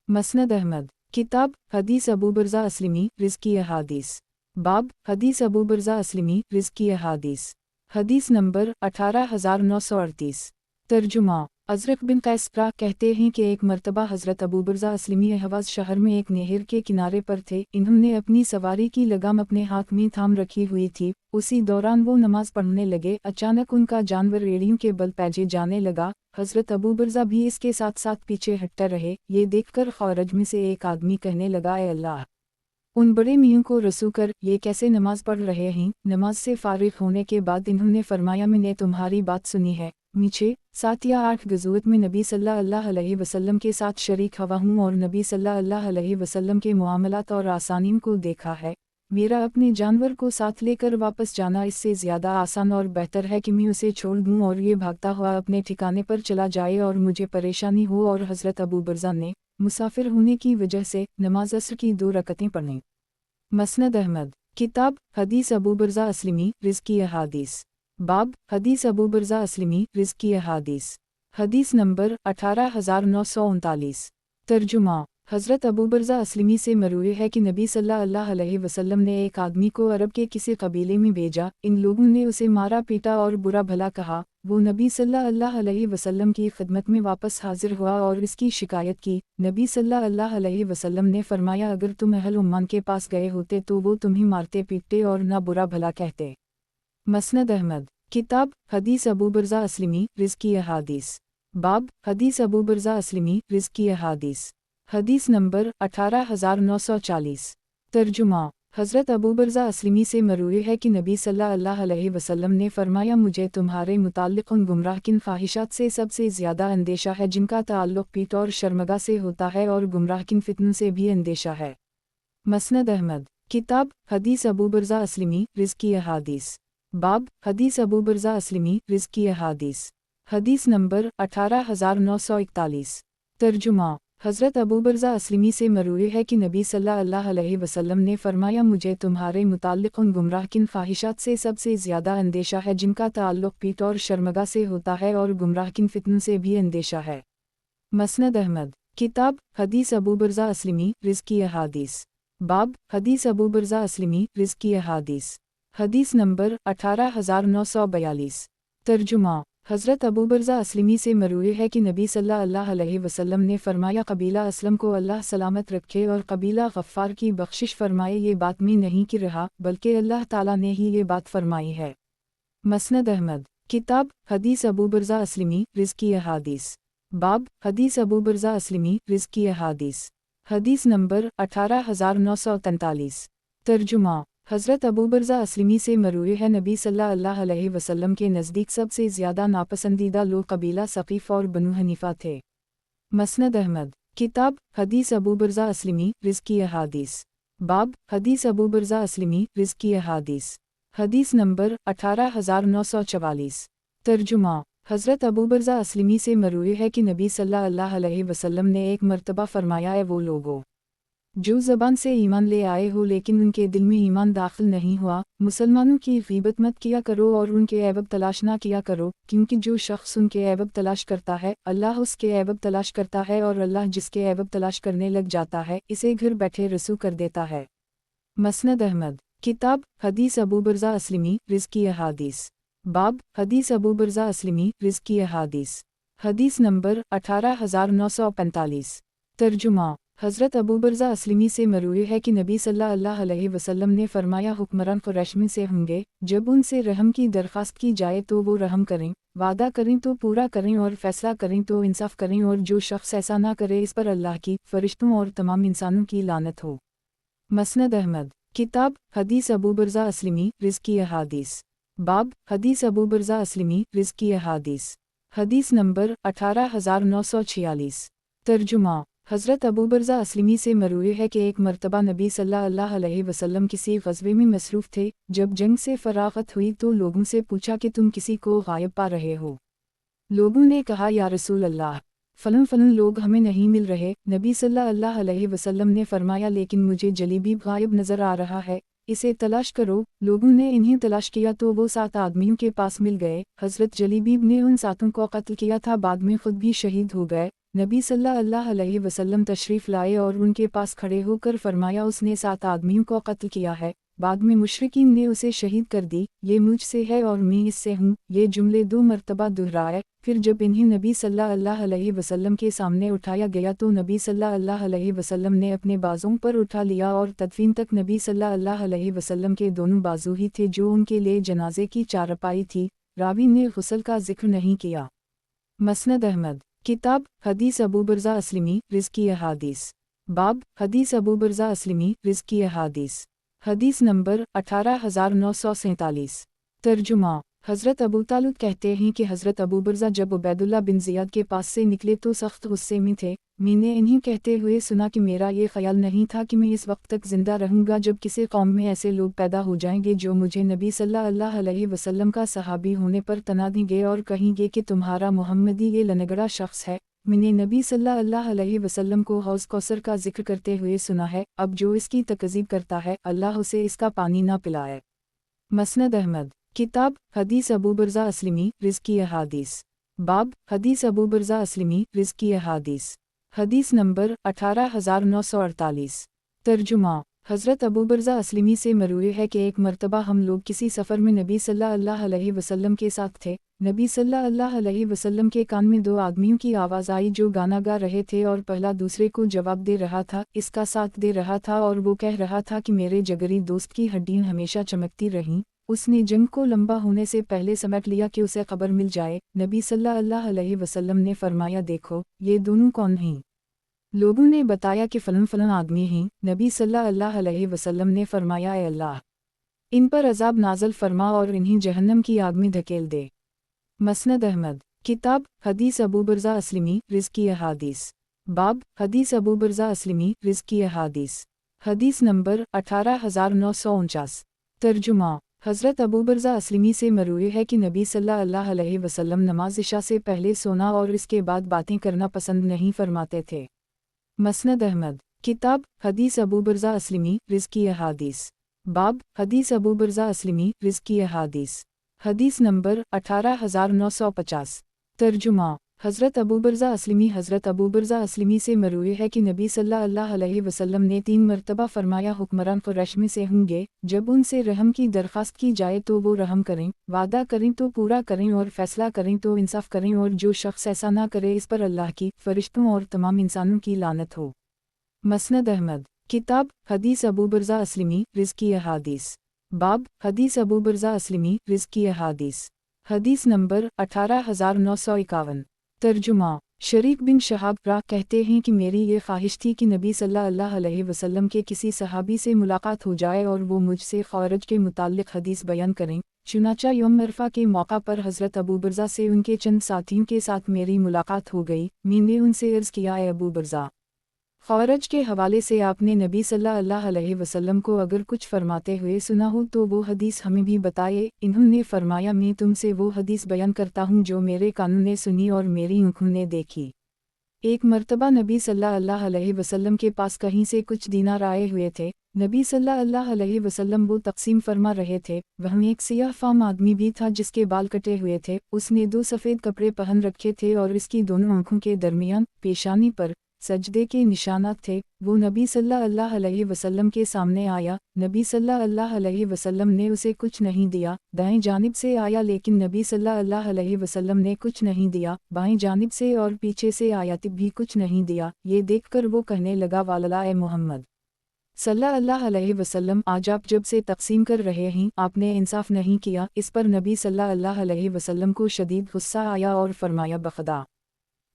مسند احمد، کتاب حدیث ابو برزہ اسلمی رزقی احادیث، باب حدیث ابو برزہ اسلمی رزقی احادیث، حدیث نمبر 18938۔ ترجمہ ازرق بن قیس کہتے ہیں کہ ایک مرتبہ حضرت ابو برزہ اسلمی حواز شہر میں ایک نہر کے کنارے پر تھے، انہوں نے اپنی سواری کی لگام اپنے ہاتھ میں تھام رکھی ہوئی تھی، اسی دوران وہ نماز پڑھنے لگے، اچانک ان کا جانور ریڑھیوں کے بل پیجے جانے لگا، حضرت ابو برزہ بھی اس کے ساتھ ساتھ پیچھے ہٹتے رہے، یہ دیکھ کر خورج میں سے ایک آدمی کہنے لگا اے اللہ، ان بڑے میوں کو رسو کر، یہ کیسے نماز پڑھ رہے ہیں؟ نماز سے فارغ ہونے کے بعد انہوں نے فرمایا میں نے تمہاری بات سنی ہے، میچھے 7 یا 8 غزوت میں نبی صلی اللہ علیہ وسلم کے ساتھ شریک ہوا ہوں اور نبی صلی اللہ علیہ وسلم کے معاملات اور آسانیوں کو دیکھا ہے، میرا اپنے جانور کو ساتھ لے کر واپس جانا اس سے زیادہ آسان اور بہتر ہے کہ میں اسے چھوڑ دوں اور یہ بھاگتا ہوا اپنے ٹھکانے پر چلا جائے اور مجھے پریشانی ہو۔ اور حضرت ابو برزہ نے مسافر ہونے کی وجہ سے نماز عصر کی 2 رکعتیں پڑھیں۔ مسند احمد، کتاب حدیث ابو برزہ اسلمی رزقی احادیث، बाब हदीस अबू बरज़ा अस्लमी रिज़्क़ की अहादीस। हदीस नंबर 18939। तर्जुमा। हज़रत अबू बरज़ा अस्लमी से मरवी है कि नबी सल्लल्लाहु अलैहि वसल्लम ने एक आदमी को अरब के किसी कबीले में भेजा। इन लोगों ने उसे मारा पीटा और बुरा भला कहा। वो नबी सल्लल्लाहु अलैहि वसल्लम की खिदमत में वापस हाजिर हुआ और इसकी शिकायत की। नबी सल्लल्लाहु अलैहि वसल्लम ने फरमाया, अगर तुम अहल उम्मान के पास गए होते तो वो तुम्हें मारते पीटते और ना बुरा भला कहते। मसनद अहमद। किताब हदीस अबू बरज़ा अस्लमी रिज़्क़ की अहादीस। बाब हदीस अबू बरज़ा अस्लमी रिज़्क़ की अहादीस। हदीस नंबर 18940। तर्जुमा। हज़रत अबू बरज़ा अस्लमी से मरवी है कि नबी सल्लल्लाहु अलैहि वसल्लम ने फरमाया, मुझे तुम्हारे मुताल्लिक़ उन गुमराह किन ख्वाहिशात से सबसे ज़्यादा अंदेशा है जिनका ताल्लुक़ पीठ और शर्मगा से होता है, और गुमराह किन फितनों से भी अंदेशा है। मसनद अहमद। किताब हदीस अबू बरज़ा अस्लमी रिज़्क़ की अहादीस। बाब हदीस अबू बरज़ा अस्लमी रिज़्क़ की अहादीस। हदीस नंबर 18941। तर्जुमा। हज़रत अबू बरज़ा अस्लमी से मरवी है कि नबी सल्लल्लाहु अलैहि वसल्लम ने फरमाया, मुझे तुम्हारे मुताल्लिक़ उन गुमराह किन ख्वाहिशात से सबसे ज़्यादा अंदेशा है जिनका ताल्लुक़ पीठ और शर्मगा से होता है, और गुमराह किन फितनों से भी अंदेशा है। मसनद अहमद। किताब हदीस अबू बरज़ा अस्लमी रिज़्क़ की अहादीस। बाब हदीस अबू बरज़ा अस्लमी रिज़्क़ की अहादीस। हदीस नंबर 18942। तर्जुमा। हज़रत अबू बरज़ा अस्लमी से मरवी है कि नबी सल्लल्लाहु अलैहि वसल्लम ने फरमाया, कबीला असलम को अल्लाह सलामत रखे और कबीला गफ़्फ़ार की बख्शिश फरमाए। ये बात मैं नहीं कि रहा, बल्कि अल्लाह ताला ने ही ये बात फरमाई है। मसनद अहमद। किताब हदीस अबू बरज़ा अस्लमी रिज़्क़ की अहादीस। बाब हदीस अबू बरज़ा अस्लमी रिज़्क़ की अहादीस। हदीस नंबर 18943। तर्जुमा। हज़रत अबू बरज़ा अस्लमी से मरवी है, नबी सल्लल्लाहु अलैहि वसल्लम के नज़दीक सबसे ज़्यादा नापसंदीदा लोग कबीला सक़ीफ़ और बनु हनीफ़ा थे। मसनद अहमद। किताब हदीस अबू बरज़ा अस्लमी रिज़्क़ की अहादीस। बाब हदीस अबू बरज़ा अस्लमी रिज़्क़ की अहादीस। हदीस नंबर 18944। तर्जुमा। हज़रत अबू बरज़ा अस्लमी से मरवी है कि नबी सल्लल्लाहु अलैहि वसल्लम ने एक मरतबा फरमाया, है वो लोगों जो ज़बान से ईमान ले आए हो लेकिन उनके दिल में ईमान दाखिल नहीं हुआ, मुसलमानों की ग़ीबत मत किया करो और उनके ऐब तलाश ना किया करो, क्योंकि जो शख्स उनके ऐब तलाश करता है अल्लाह उसके ऐब तलाश करता है, और अल्लाह जिसके ऐब तलाश करने लग जाता है इसे घर बैठे रसू कर देता है। मसनद अहमद। किताब हदीस अबू बरज़ा अस्लमी रिज़्क़ की अहादीस। बाब हदीस अबू बरज़ा अस्लमी रिज़्क़ की अहादीस। हदीस नंबर 18945। तर्जुमा। हज़रत अबू बरज़ा अस्लमी से मरवी है कि नबी सल्लल्लाहु अलैहि वसल्लम ने फरमाया, हुक्मरान क़ुरैश में से होंगे, जब उनसे रहम की दरख्वास्त की जाए तो वो रहम करें, वादा करें तो पूरा करें, और फ़ैसला करें तो इंसाफ़ करें, और जो शख्स ऐसा ना करे इस पर अल्लाह की, फ़रिश्तों और तमाम इंसानों की लानत हो। मसनद अहमद। किताब हदीस अबू बरज़ा अस्लमी रिज़्क़ की अहादीस। बाब हदीस अबू बरज़ा अस्लमी रिज़्क़ की अहादीस। हदीस नंबर 18946। तर्जुमा। हज़रत अबू बरज़ा अस्लमी से मरवी है कि एक मरतबा नबी सल्लल्लाहु अलैहि वसल्लम किसी ग़ज़वे में मसरूफ़ थे। जब जंग से फ़राग़त हुई तो लोगों से पूछा कि तुम किसी को गायब पा रहे हो। लोगों ने कहा, या रसूल अल्लाह, फ़लन लोग हमें नहीं मिल रहे। नबी सल्लल्लाहु अलैहि वसल्लम ने फरमाया, लेकिन मुझे जलीबीब गायब नज़र आ रहा है, इसे तलाश करो। लोगों ने इन्हें तलाश किया तो वो 7 आदमियों के पास मिल गए। हज़रत जलीबीब ने उन 7 को कत्ल किया था, बाद में ख़ुद भी शहीद हो गए। नबी सल्लल्लाहु अलैहि वसल्लम तशरीफ़ लाए और उनके पास खड़े होकर फरमाया, उसने 7 आदमियों को कत्ल किया है, बाद में मुशरिकीन ने उसे शहीद कर दी। ये मुझसे है और मैं इससे हूँ। ये जुमले 2 मरतबा दोहराए। फिर जब इन्हें नबी सल्लल्लाहु अलैहि वसल्लम के सामने उठाया गया तो नबी सल्लल्लाहु अलैहि वसल्लम ने अपने बाजों पर उठा लिया, और तदफीन तक नबी सल्लल्लाहु अलैहि वसल्लम के दोनों बाजू ही थे जो उनके लिए जनाजे की चारपाई थी। रावी ने गुस्ल का जिक्र नहीं किया। मसनद अहमद। किताब हदीस अबू बरज़ा अस्लमी रिज़्क़ की अहादीस। बाब हदीस अबू बरज़ा अस्लमी रिज़्क़ की अहादीस। हदीस नंबर 18947। तर्जुमा। हज़रत अबू तालिब कहते हैं कि हज़रत अबू बरज़ा जब उबैदुल्लाह बिन ज़ियाद के पास से निकले तो सख्त गुस्से में थे। मैंने इन्हें कहते हुए सुना कि मेरा ये ख्याल नहीं था कि मैं इस वक्त तक ज़िंदा रहूँगा जब किसी कौम में ऐसे लोग पैदा हो जाएंगे जो मुझे नबी सल्लल्लाहु अलैहि वसल्लम का सहाबी होने पर तना देंगे और कहेंगे कि तुम्हारा मोहम्मदी ये लनगड़ा शख्स है। मैंने नबी सल्लल्लाहु अलैहि वसल्लम को हौज़ कौसर का जिक्र करते हुए सुना है, अब जो इसकी तकज़ीब करता है अल्लाह उसे इसका पानी ना पिलाए। मसनद अहमद। किताब हदीस अबू बरज़ा अस्लमी रिज़्की अहादीस। बाब हदीस अबू बरज़ा अस्लमी रिज़्की अहादीस। हदीस नंबर 18948। तर्जुमा हज़रत अबू बरज़ा अस्लमी से मरवी है कि एक मरतबा हम लोग किसी सफ़र में नबी सल्लल्लाहु अलैहि वसल्लम के साथ थे। नबी सल्लल्लाहु अलैहि वसल्लम के कान में दो आदमियों की आवाज़ आई जो गाना गा रहे थे और पहला दूसरे को जवाब दे रहा था, इसका साथ दे रहा था और वो कह रहा था कि मेरे जगरी दोस्त की हड्डियाँ हमेशा चमकती रहीं। उसने जंग को लंबा होने से पहले समझ लिया कि उसे खबर मिल जाए। नबी सल्लल्लाहु अलैहि वसल्लम ने फरमाया, देखो ये दोनों कौन हैं? लोगों ने बताया कि फ़लन फ़लन आदमी हैं। नबी सल्लल्लाहु अलैहि वसल्लम ने फरमाया, ऐ अल्लाह, इन पर अज़ाब नाज़िल फरमा और इन्हें जहन्नम की आग में धकेल दे। मसनद अहमद। किताब हदीस अबू बरज़ा अस्लमी रिज़्की अहादीस। बाब हदीस अबू बरज़ा अस्लमी रिज़्की अहादीस। हदीस नंबर 18949। तर्जुमा हज़रत अबू बरज़ा अस्लमी से मरवी है कि नबी सल्लल्लाहु अलैहि वसल्लम नमाज इशा से पहले सोना और इसके बाद बातें करना पसंद नहीं फरमाते थे। मसनद अहमद। किताब हदीस अबू बरज़ा अस्लमी रिज़्की अहादीस। बाब हदीस अबू बरज़ा अस्लमी रिज़्की अहादीस। हदीस नंबर 18950। तर्जुमा हज़रत अबू बरज़ा अस्लमी हज़रत अबू बरज़ा अस्लमी से मरवी है कि नबी सल्लल्लाहु अलैहि वसल्लम ने 3 मरतबा फरमाया, हुक्मरान क़ुरैश में से होंगे, जब उनसे रहम की दरख्वास्त की जाए तो वो रहम करें, वादा करें तो पूरा करें और फ़ैसला करें तो इंसाफ करें, और जो शख्स ऐसा ना करे इस पर अल्लाह की, फ़रिश्तों और तमाम इंसानों की लानत हो। मसनद अहमद। किताब हदीस अबू बरज़ा अस्लमी रिज़्की अहादीस। बाब हदीस अबू बरज़ा अस्लमी रिज़्की अहादीस। हदीस नंबर 18951। तर्जुमा शरीक बिन शहाब रा कहते हैं कि मेरी ये ख्वाहिश थी कि नबी सल्लल्लाहु अलैहि वसल्लम के किसी सहाबी से मुलाकात हो जाए और वो मुझसे ख़वारिज के मुताल्लिक़ हदीस बयान करें। चुनाचा यौम अरफ़ा के मौका पर हज़रत अबू बरज़ा से उनके चंद साथियों के साथ मेरी मुलाकात हो गई। मैंने उनसे अर्ज़ किया, ए अबू बरज़ा, ख़वारिज के हवाले से आपने नबी सल्लल्लाहु अलैहि वसल्लम को अगर कुछ फरमाते हुए सुना हो तो वो हदीस हमें भी बताए। इन्होंने फरमाया, मैं तुमसे वो हदीस बयान करता हूँ जो मेरे कानों ने सुनी और मेरी आँखों ने देखी। एक मरतबा नबी सल्लल्लाहु अलैहि वसल्लम के पास कहीं से कुछ दीनार आए हुए थे। नबी सल्लल्लाहु अलैहि वसल्लम वो तक़सीम फरमा रहे थे। वहाँ एक सियाह फाम आदमी भी था जिसके बाल कटे हुए थे। उसने 2 सफ़ेद कपड़े पहन रखे थे और इसकी दोनों आँखों के दरमियान पेशानी पर सजदे के निशानात थे। वो नबी सल्लल्लाहु अलैहि वसल्लम के सामने आया। नबी सल्लल्लाहु अलैहि वसल्लम ने उसे कुछ नहीं दिया। दाएं जानिब से आया लेकिन नबी सल्लल्लाहु अलैहि वसल्लम ने कुछ नहीं दिया। बाएं जानिब से और पीछे से आया तब भी कुछ नहीं दिया। ये देखकर वो कहने लगा, वालला ए मोहम्मद सल्लल्लाहु अलैहि वसल्लम, आज आप जब से तक़सीम कर रहे हैं आपने इंसाफ नहीं किया। इस पर नबी सल्लल्लाहु अलैहि वसल्लम को शदीद गुस्सा आया और फरमाया, बखदा,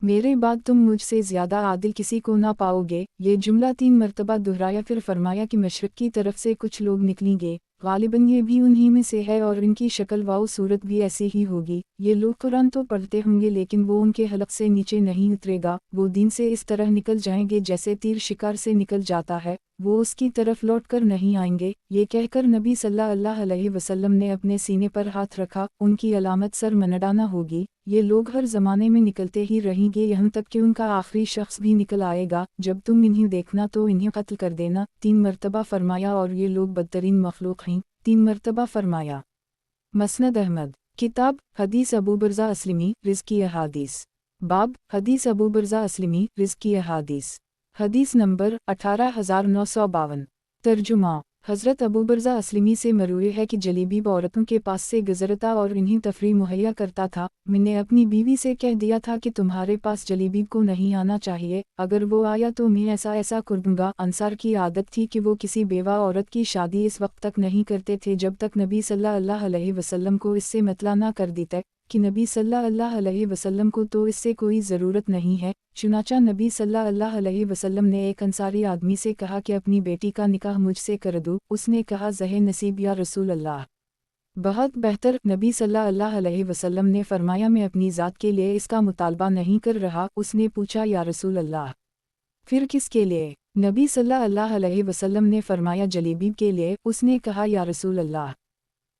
मेरे बाद तुम मुझसे ज़्यादा आदिल किसी को ना पाओगे। ये जुमला 3 मरतबा दोहराया, फिर फरमाया कि मशरिक़ की तरफ से कुछ लोग निकलेंगे, ग़ालिबन ये भी उन्हीं में से है और इनकी शक्ल व सूरत भी ऐसी ही होगी। ये लोग कुरान तो पढ़ते होंगे लेकिन वो उनके हलक़ से नीचे नहीं उतरेगा। वो दीन से इस तरह निकल जाएंगे जैसे तीर शिकार से निकल जाता है। वो उसकी तरफ लौट कर नहीं आएंगे। ये कहकर नबी सल्लल्लाहु अलैहि वसल्लम ने अपने सीने पर हाथ रखा। उनकी अलामत सर मनडाना होगी। ये लोग हर ज़माने में निकलते ही रहेंगे यहाँ तक कि उनका आखिरी शख्स भी निकल आएगा। जब तुम इन्हें देखना तो इन्हें कत्ल कर देना। 3 मरतबा फरमाया और ये लोग बदतरीन मखलूक हैं। 3 मरतबा फरमाया। मसनद अहमद। किताब हदीस अबू बरज़ा अस्लमी रिज़्की अहादीस। बाब हदीस अबू बरज़ा अस्लमी रिज़्की अहादीस। हदीस नंबर 18952। तर्जुमा हज़रत अबू बरज़ा अस्लमी से मरवी है कि जलीबीब औरतों के पास से गुज़रता और इन्हें तफरी मुहैया करता था। मैंने अपनी बीवी से कह दिया था कि तुम्हारे पास जलीबीब को नहीं आना चाहिए, अगर वो आया तो मैं ऐसा ऐसा कर दूँगा। अंसार की आदत थी कि वो किसी बेवा औरत की शादी इस वक्त तक नहीं करते थे जब तक नबी सल्लल्लाहु अलैहि वसल्लम को इससे मतला ना कर दी तक कि नबी सल्लल्लाहु अलैहि वसल्लम को तो इससे कोई ज़रूरत नहीं है। चुनाचा नबी सल्लल्लाहु अलैहि वसल्लम ने एक अंसारी आदमी से कहा कि अपनी बेटी का निकाह मुझसे कर दो। उसने कहा, ज़हे नसीब या रसूल अल्लाह, बहुत बेहतर। नबी सल्लल्लाहु अलैहि वसल्लम ने फरमाया, मैं अपनी ज़ात के लिए इसका मुतालबा नहीं कर रहा। उसने पूछा, या रसूल अल्लाह, फिर किसके लिए? नबी सल्लल्लाहु अलैहि वसल्लम ने फरमाया, जलीबीब के लिए। उसने कहा, या रसूल अल्लाह,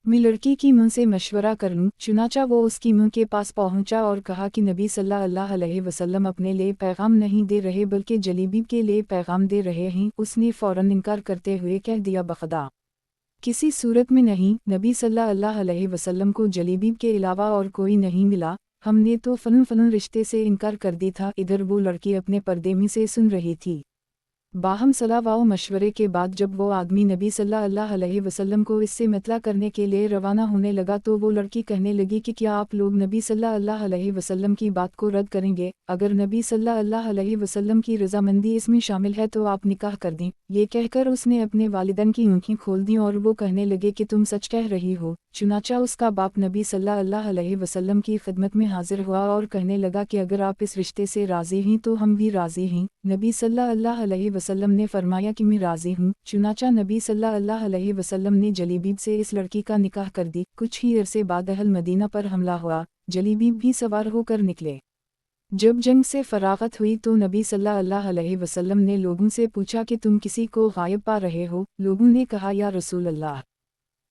मैं लड़की की मुँह से मशवरा कर लूँ। चुनाचा वो उसकी मुँह के पास पहुँचा और कहा कि नबी सल्लल्लाहु अलैहि वसल्लम अपने लिए पैगाम नहीं दे रहे बल्कि जलीबीब के लिए पैगाम दे रहे हैं। उसने फ़ौरन इनकार करते हुए कह दिया, बखदा, किसी सूरत में नहीं, नबी सल्लल्लाहु अलैहि वसल्लम को जलीबीब के अलावा और कोई नहीं मिला। हमने तो फन रिश्ते से इनकार कर दी था। इधर वो लड़की अपने पर्दे में से सुन रही थी। बाहम सलाह व मशवरे के बाद जब वो आदमी नबी सल्लल्लाहु अलैहि वसल्लम को इससे मतला करने के लिए रवाना होने लगा तो वो लड़की कहने लगी कि क्या आप लोग नबी सल्लल्लाहु अलैहि वसल्लम की बात को रद्द करेंगे? अगर नबी सल्लल्लाहु अलैहि वसल्लम की रजामंदी इसमें शामिल है तो आप निकाह कर दें। ये कहकर उसने अपने वालिदैन की आँखें खोल दी और वो कहने लगे कि तुम सच कह रही हो। चुनाचा उसका बाप नबी सल्लल्लाहु अलैहि वसल्लम की खिदमत में हाजिर हुआ और कहने लगा कि अगर आप इस रिश्ते से राज़ी हैं तो हम भी राज़ी हैं। नबी सल्लल्लाहु अलैहि वसल्लम ने फरमाया कि मैं राज़ी हूँ। चुनाचा नबी सल्लल्लाहु अलैहि वसल्लम ने जलीबीब से इस लड़की का निकाह कर दी। कुछ ही अरसे बाद अहल मदीना पर हमला हुआ। जलीबीब भी सवार होकर निकले। जब जंग से फरागत हुई तो नबी सल्लल्लाहु अलैहि वसल्लम ने लोगों से पूछा कि तुम किसी को गायब पा रहे हो? लोगों ने कहा, या रसूल अल्लाह,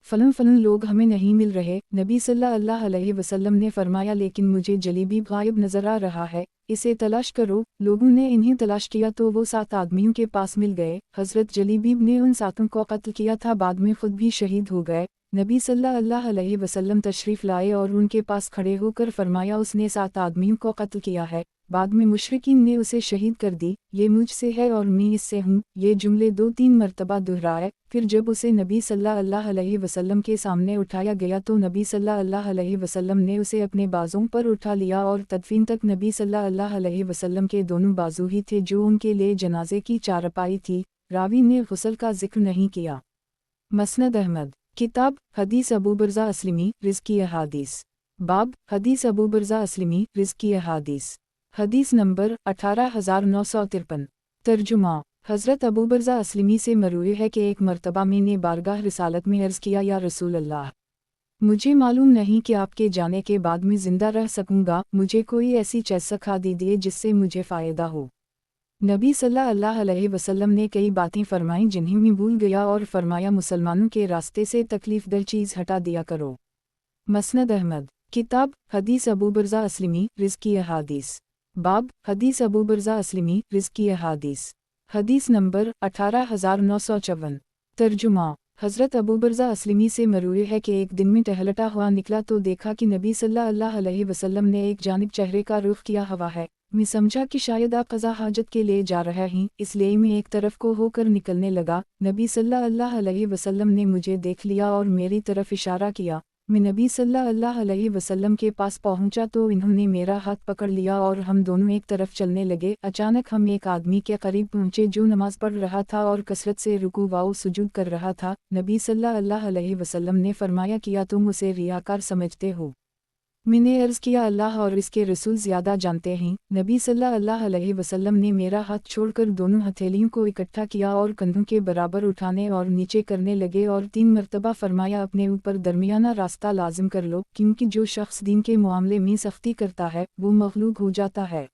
फलन लोग हमें नहीं मिल रहे। नबी सल्लल्लाहु अलैहि वसल्लम ने फरमाया, लेकिन मुझे जलीबीब गायब नजर आ रहा है, इसे तलाश करो। लोगों ने इन्हें तलाश किया तो वो 7 आदमियों के पास मिल गए। हज़रत जलीबीब ने उन 7 को कत्ल किया था, बाद में खुद भी शहीद हो गए। नबी सल्लल्लाहु अलैहि वसल्लम तशरीफ़ लाए और उनके पास खड़े होकर फरमाया, उसने 7 आदमियों को कत्ल किया है, बाद में मुशरिकीन ने उसे शहीद कर दी। ये मुझसे है और मैं इससे हूँ। ये जुमले 2-3 मरतबा दोहराए। फिर जब उसे नबी सल्लल्लाहु अलैहि वसल्लम के सामने उठाया गया तो नबी सल्लल्लाहु अलैहि वसल्लम ने उसे अपने बाजों पर उठा लिया और तदफीन तक नबी सल्लल्लाहु अलैहि वसल्लम के दोनों बाजू ही थे जो उनके लिए जनाजे की चारपाई थी। रावी ने गुस्ल का जिक्र नहीं किया। मसनद अहमद किताब हदीस अबू बरज़ा अस्लमी रिज़्की अहादीस। बाब हदीस अबू बरज़ा अस्लमी रिज़्की अहादीस। हदीस नंबर 18953। तर्जुमा हज़रत अबू बरज़ा अस्लमी से मरूए है कि एक मरतबा मैंने बारगाह रिसालत में अर्ज़ किया, या रसूल अल्लाह, मुझे मालूम नहीं कि आपके जाने के बाद मैं ज़िंदा रह सकूँगा। मुझे कोई ऐसी चीज़ सिखा दीजिए जिससे मुझे फ़ायदा हो। नबी सल्लल्लाहु अलैहि वसल्लम ने कई बातें फरमाईं जिन्हें मैं भूल गया और फरमाया, मुसलमानों के रास्ते से तकलीफ़ दर चीज़ हटा दिया करो। मसनद अहमद किताब हदीस अबू बरज़ा अस्लमी रिज़्की अहादीस। बाब हदीस अबू बरज़ा अस्लमी रिज़्की अहादीस। हदीस नंबर 18954। तर्जुमा हज़रत अबू बरज़ा अस्लमी से मरूए है कि एक दिन में टहलता हुआ निकला तो देखा कि नबी सल्लल्लाहु अलैहि वसल्लम ने एक जानिब चेहरे का रुख किया हुआ है। मैं समझा कि शायद आप क़ज़ा हाजत के लिए जा रहे हैं, इसलिए मैं एक तरफ को होकर निकलने लगा। नबी सल्लल्लाहु अलैहि वसल्लम ने मुझे देख लिया और मेरी तरफ इशारा किया। मैं नबी सल्लल्लाहु अलैहि वसल्लम के पास पहुंचा तो इन्होंने मेरा हाथ पकड़ लिया और हम दोनों एक तरफ चलने लगे। अचानक हम एक आदमी के करीब पहुंचे जो नमाज पढ़ रहा था और कसरत से रुकू व सुजूद कर रहा था। नबी सल्लल्लाहु अलैहि वसल्लम ने फरमाया, किया तुम उसे रियाकार समझते हो? मैंने अर्ज़ किया, अल्लाह और इसके रसूल ज़्यादा जानते हैं। नबी सल्लल्लाहु अलैहि वसल्लम ने मेरा हाथ छोड़कर दोनों हथेलियों को इकट्ठा किया और कंधों के बराबर उठाने और नीचे करने लगे और 3 मरतबा फरमाया, अपने ऊपर दरमियाना रास्ता लाजिम कर लो, क्योंकि जो शख्स दीन के मामले में सख्ती करता है वो मग़लूब हो जाता है।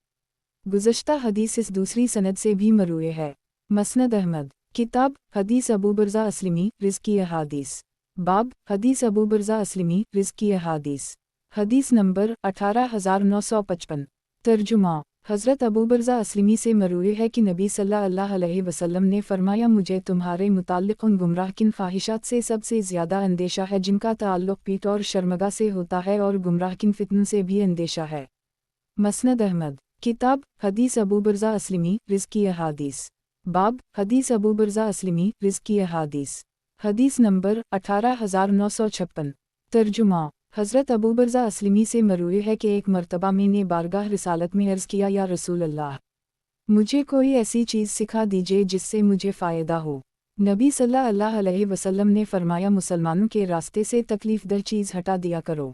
गुज़श्ता हदीस इस दूसरी सनद से भी मरूए है। मसनद अहमद किताब हदीस अबू बरज़ा अस्लमी रिज़्की अहादीस। बाब हदीस अबू बरज़ा अस्लमी रिज़्की अहादीस। हदीस नंबर 18955। तर्जुमा हज़रत अबू बरज़ा अस्लमी से मरूए है कि नबी सल्लल्लाहु अलैहि वसल्लम ने फरमाया, मुझे तुम्हारे मुताल्लिक़ उन गुमराह किन ख्वाहिशात से सबसे ज़्यादा अंदेशा है जिनका ताल्लुक़ पीठ और शर्मगा से होता है, और गुमराह किन फितनों से भी अंदेशा है। मसनद अहमद किताब हदीस अबू बरज़ा अस्लमी रिज़्की अहादीस। बाब हदीस अबू बरज़ा अस्लमी रिज़्की अहादीस। हदीस नंबर 18956। तर्जुमा हज़रत अबू बरज़ा अस्लमी से मरूए है कि एक मरतबा मैंने बारगाह रिसालत में अर्ज़ किया, या रसूल अल्लाह, मुझे कोई ऐसी चीज़ सिखा दीजिए जिससे मुझे फ़ायदा हो। नबी सल्लल्लाहु अलैहि वसल्लम ने फरमाया, मुसलमानों के रास्ते से तकलीफ़ दर चीज़ हटा दिया करो।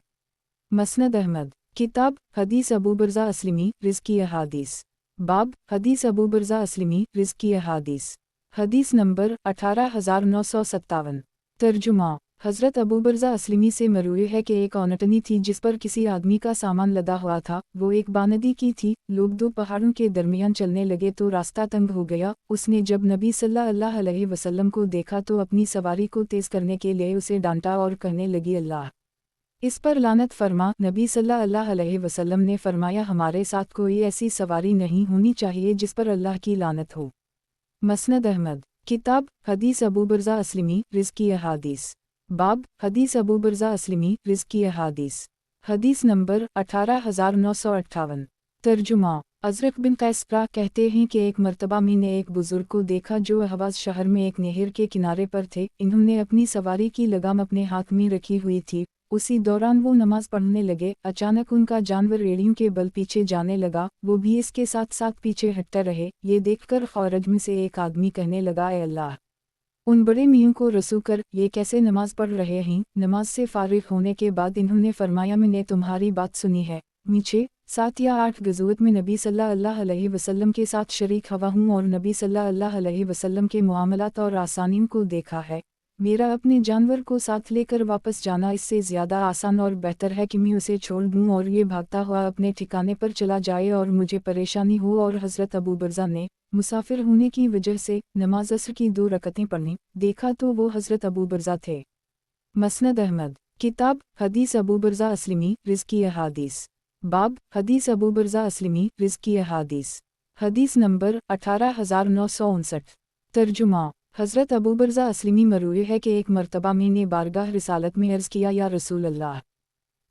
मसनद अहमद किताब हदीस अबू बरज़ा अस्लमी रिज़्की अहादीस। बाब हदीस अबू बरज़ा अस्लमी रिज़्की अहादीस। हदीस नंबर 18957। तर्जुमा हज़रत अबू बरज़ा अस्लमी से मरूए है कि एक औनटनी थी जिस पर किसी आदमी का सामान लदा हुआ था। वो एक बानदी की थी। लोग 2 पहाड़ों के दरमियान चलने लगे तो रास्ता तंग हो गया। उसने जब नबी सल्लल्लाहु अलैहि वसल्लम को देखा तो अपनी सवारी को तेज़ करने के लिए उसे डांटा और कहने लगी, अल्लाह इस पर लानत फरमा। नबी सल्लल्लाहु अलैहि वसल्लम ने फरमाया, हमारे साथ कोई ऐसी सवारी नहीं होनी चाहिए जिस पर अल्लाह की लानत हो। मसनद अहमद किताब हदीस अबू बरज़ा अस्लमी रिज़्की अहादीस। बाब हदीस अबू बरज़ा अस्लमी रिज़्की अहादीस। हदीस नंबर 18958। तर्जुमा अज़रक बिन कैस कहते हैं कि एक मर्तबा मैंने एक बुज़ुर्ग को देखा जो अहवाज़ शहर में एक नहर के किनारे पर थे। इन्होंने अपनी सवारी की लगाम अपने हाथ में रखी हुई थी। उसी दौरान वो नमाज पढ़ने लगे। अचानक उनका जानवर एड़ियों के बल पीछे जाने लगा, वो भी इसके साथ साथ पीछे हटते रहे। ये देखकर खौरज में से एक आदमी कहने लगा, ए अल्लाह, उन बड़े मियों को रसू कर, ये कैसे नमाज पढ़ रहे हैं। नमाज से फारिग होने के बाद इन्होंने फरमाया, मैंने तुम्हारी बात सुनी है। नीचे 7 या 8 गज़वत में नबी सल्लल्लाहु अलैहि वसल्लम के साथ शरीक हुआ हूँ और नबी सल्लल्लाहु अलैहि वसल्लम के मुआमलात और आसानियों को देखा है। मेरा अपने जानवर को साथ लेकर वापस जाना इससे ज़्यादा आसान और बेहतर है कि मैं उसे छोड़ दूँ और ये भागता हुआ अपने ठिकाने पर चला जाए और मुझे परेशानी हो। और हज़रत अबू बरज़ा ने मुसाफिर होने की वजह से नमाज असर की 2 रकतें पढ़नी देखा तो वो हज़रत अबू बरज़ा थे। मसनद अहमद किताब हदीस अबू बरज़ा अस्लमी रिज़्की अहादीस। बाब हदीस अबू बरज़ा अस्लमी रिज़्की अहादीस। हदीस नंबर 18959। तर्जुमा हज़रत अबू बरज़ा अस्लमी मरूए है कि एक मर्तबा मैंने बारगाह रिसालत में अर्ज़ किया, या रसूल अल्लाह,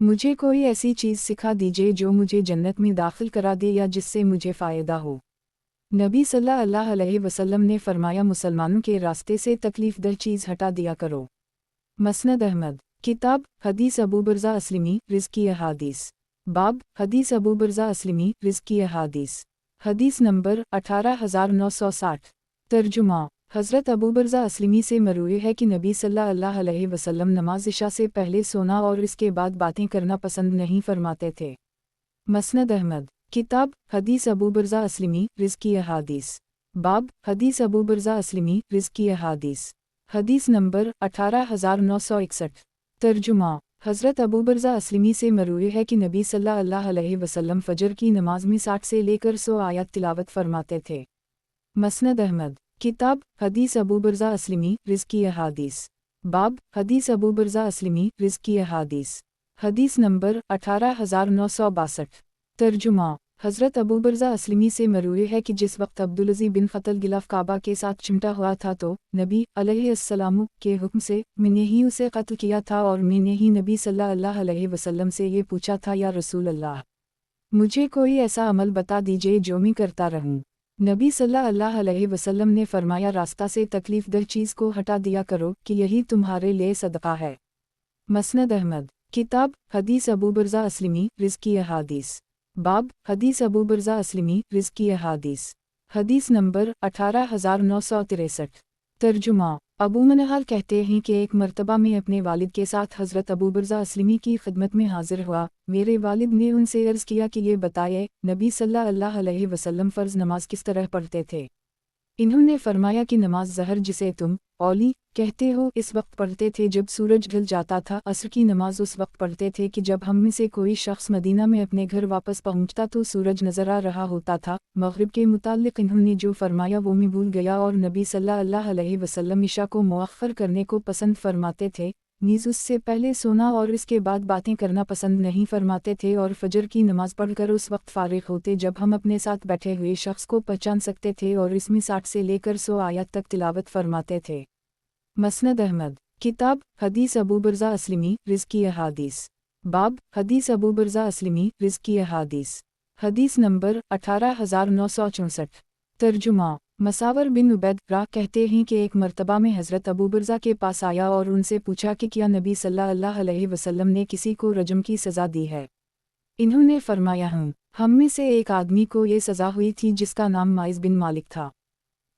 मुझे कोई ऐसी चीज़ सिखा दीजिए जो मुझे जन्नत में दाखिल करा दे या जिससे मुझे फ़ायदा हो। नबी सल्लल्लाहु अलैहि वसल्लम ने फरमाया, मुसलमानों के रास्ते से तकलीफ़ दह चीज़ हटा दिया करो। मसनद अहमद किताब हदीस अबू बरज़ा अस्लमी रिज़्की अहादीस। बाब हदीस अबू बरज़ा अस्लमी रिज़्की अहादीस। हदीस नंबर 18960। तर्जुमा हज़रत अबू बरज़ा अस्लमी से मरूए है कि नबी सल्लल्लाहु अलैहि वसल्लम नमाज इशा से पहले सोना और इसके बाद बातें करना पसंद नहीं फरमाते थे। मसनद अहमद किताब हदीस अबू बरज़ा अस्लमी रिज़्की अहादीस। बाब हदीस अबू बरज़ा अस्लमी रिज़्की अहादीस। हदीस नंबर 18961। तर्जुमा हज़रत अबू बरज़ा अस्लमी से मरूए है कि नबी सल्लल्लाहु अलैहि वसल्लम फ़जर की नमाज में 60 से लेकर 100 आयत तिलावत फरमाते थे। मसनद अहमद किताब हदीस अबू बरज़ा अस्लमी रिज़्की अहादीस। बाब हदीस अबू बरज़ा अस्लमी रिज़्की अहादीस। हदीस नंबर 18962। तर्जुमा हज़रत अबू बरज़ा अस्लमी से मरूए है कि जिस वक्त अब्दुलअज़ीज़ बिन क़त्ल गिलाफ़ काबा के साथ चिमटा हुआ था तो नबी अलैहिस्सलाम के हुक्म से मैंने ही उसे कत्ल किया था और मैंने ही नबी सल्लल्लाहु अलैहि वसल्लम से ये पूछा था, या रसूल अल्लाह, मुझे कोई ऐसा अमल बता दीजिए जो मैं करता रहूं। नबी सल्लल्लाहु अलैहि वसल्लम ने फरमाया, रास्ता से तकलीफ़ दह चीज़ को हटा दिया करो कि यही तुम्हारे लिए सदका है। मसनद अहमद किताब हदीस अबू बरज़ा अस्लमी रिज़्की अहादीस। बाब हदीस अबू बरज़ा अस्लमी रिज़्की अहादीस। हदीस नंबर 18963। तर्जुमा अबू मनहाल कहते हैं कि एक मर्तबा में अपने वालिद के साथ हज़रत अबू बरज़ा अस्लमी की खिदमत में हाजिर हुआ। मेरे वालिद ने उनसे अर्ज़ किया कि ये बताए, नबी सल्लल्लाहु अलैहि वसल्लम फ़र्ज़ नमाज किस तरह पढ़ते थे। इन्होंने फरमाया कि नमाज ज़हर जिसे तुम औली कहते हो इस वक्त पढ़ते थे जब सूरज ढल जाता था। असर की नमाज उस वक्त पढ़ते थे कि जब हम में से कोई शख्स मदीना में अपने घर वापस पहुंचता तो सूरज नजर आ रहा होता था। मग़रिब के मुताल्लिक़ इन्होंने जो फरमाया वो मैं भूल गया और नबी सल्लल्लाहु अलैहि वसल्लम इशा को मुअख्खर करने को पसंद फरमाते थे, नीज़ उससे पहले सोना और इसके बाद बातें करना पसंद नहीं फरमाते थे और फजर की नमाज पढ़कर उस वक्त फारिग होते जब हम अपने साथ बैठे हुए शख्स को पहचान सकते थे और इसमें 60 से लेकर 100 आयत तक तिलावत फरमाते थे। मसनद अहमद किताब हदीस अबू बरज़ा अस्लमी रिज़्की अहादीस। बाब हदीस अबू बरज़ा अस्लमी रिज़्की अहादीस। हदीस नंबर 18964। तर्जुमा मसावर बिन उबैद कहते हैं कि एक मर्तबा में हज़रत अबू बरज़ा के पास आया और उनसे पूछा कि क्या नबी सल्लल्लाहु अलैहि वसल्लम ने किसी को रजम की सज़ा दी है। इन्होंने फरमाया, हम में से एक आदमी को ये सज़ा हुई थी जिसका नाम माइज़ बिन मालिक था।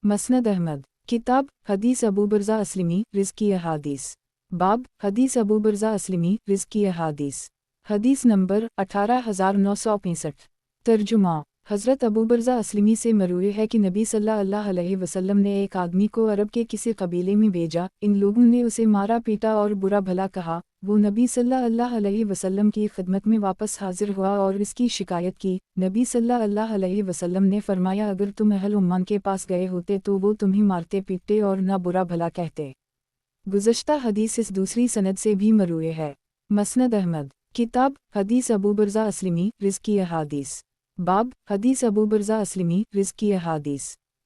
मसनद अहमद किताब हदीस अबू बरज़ा अस्लमी रिज़्की अहादीस। बाब हदीस अबू बरज़ा अस्लमी रिज़्की अहादीस। हदीस नंबर 18965। तर्जुमा हज़रत अबू बरज़ा अस्लमी से मरूए है कि नबी सल्लल्लाहु अलैहि वसल्लम ने एक आदमी को अरब के किसी कबीले में भेजा। इन लोगों ने उसे मारा पीटा और बुरा भला कहा। वो नबी सल्लल्लाहु अलैहि वसल्लम की खिदमत में वापस हाजिर हुआ और इसकी शिकायत की। नबी सल्लल्लाहु अलैहि वसल्लम ने फरमाया, अगर तुम अहल उम्मान के पास गए होते तो वो तुम्हें मारते पीटते और ना बुरा भला कहते। गुज़श्ता हदीस इस दूसरी सनद से भी मरूए है। मसनद अहमद किताब हदीस अबू बरज़ा अस्लमी रिज़्की अहादीस। बाब हदीस अबू बरज़ा अस्लमी रिज़्की अहादीस।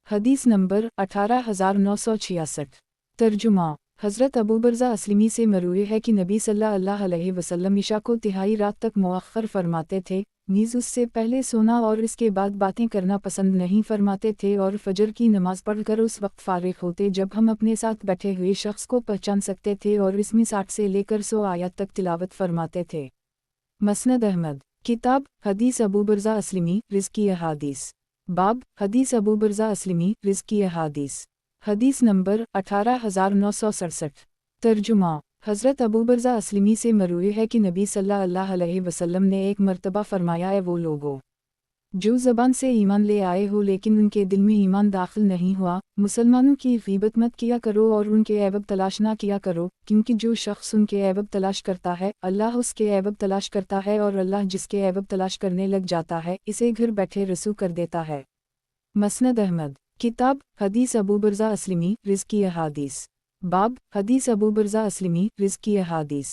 حدیث نمبر 18966۔ ترجمہ۔ حضرت ابو برزہ اسلمی سے مروی ہے کہ نبی صلی اللہ علیہ وسلم عشاء کو تہائی رات تک مؤخر فرماتے تھے، نیز اس سے پہلے سونا اور اس کے بعد باتیں کرنا پسند نہیں فرماتے تھے، اور فجر کی نماز پڑھ کر اس وقت فارغ ہوتے جب ہم اپنے ساتھ بیٹھے ہوئے شخص کو پہچان سکتے تھے، اور اس میں 60 سے لے کر 100 آیات تک تلاوت فرماتے تھے۔ مسند احمد۔ کتاب حدیث ابو برزہ اسلمی رزقی احادیث۔ باب حدیث ابو برزہ اسلمی رزقی احادیث۔ حدیث نمبر 18967۔ ترجمہ۔ حضرت ابو برزہ اسلمی سے مروی ہے کہ نبی صلی اللہ علیہ وسلم نے ایک مرتبہ فرمایا ہے، وہ لوگوں جو زبان سے ایمان لے آئے ہو لیکن ان کے دل میں ایمان داخل نہیں ہوا، مسلمانوں کی غیبت مت کیا کرو اور ان کے عیب تلاش نہ کیا کرو، کیونکہ جو شخص ان کے عیب تلاش کرتا ہے اللہ اس کے عیب تلاش کرتا ہے، اور اللہ جس کے عیب تلاش کرنے لگ جاتا ہے اسے گھر بیٹھے رسوا کر دیتا ہے۔ مسند احمد۔ کتاب حدیث ابو برزہ اسلمی رزقی احادیث۔ باب حدیث ابو برزہ اسلمی رزقی احادیث۔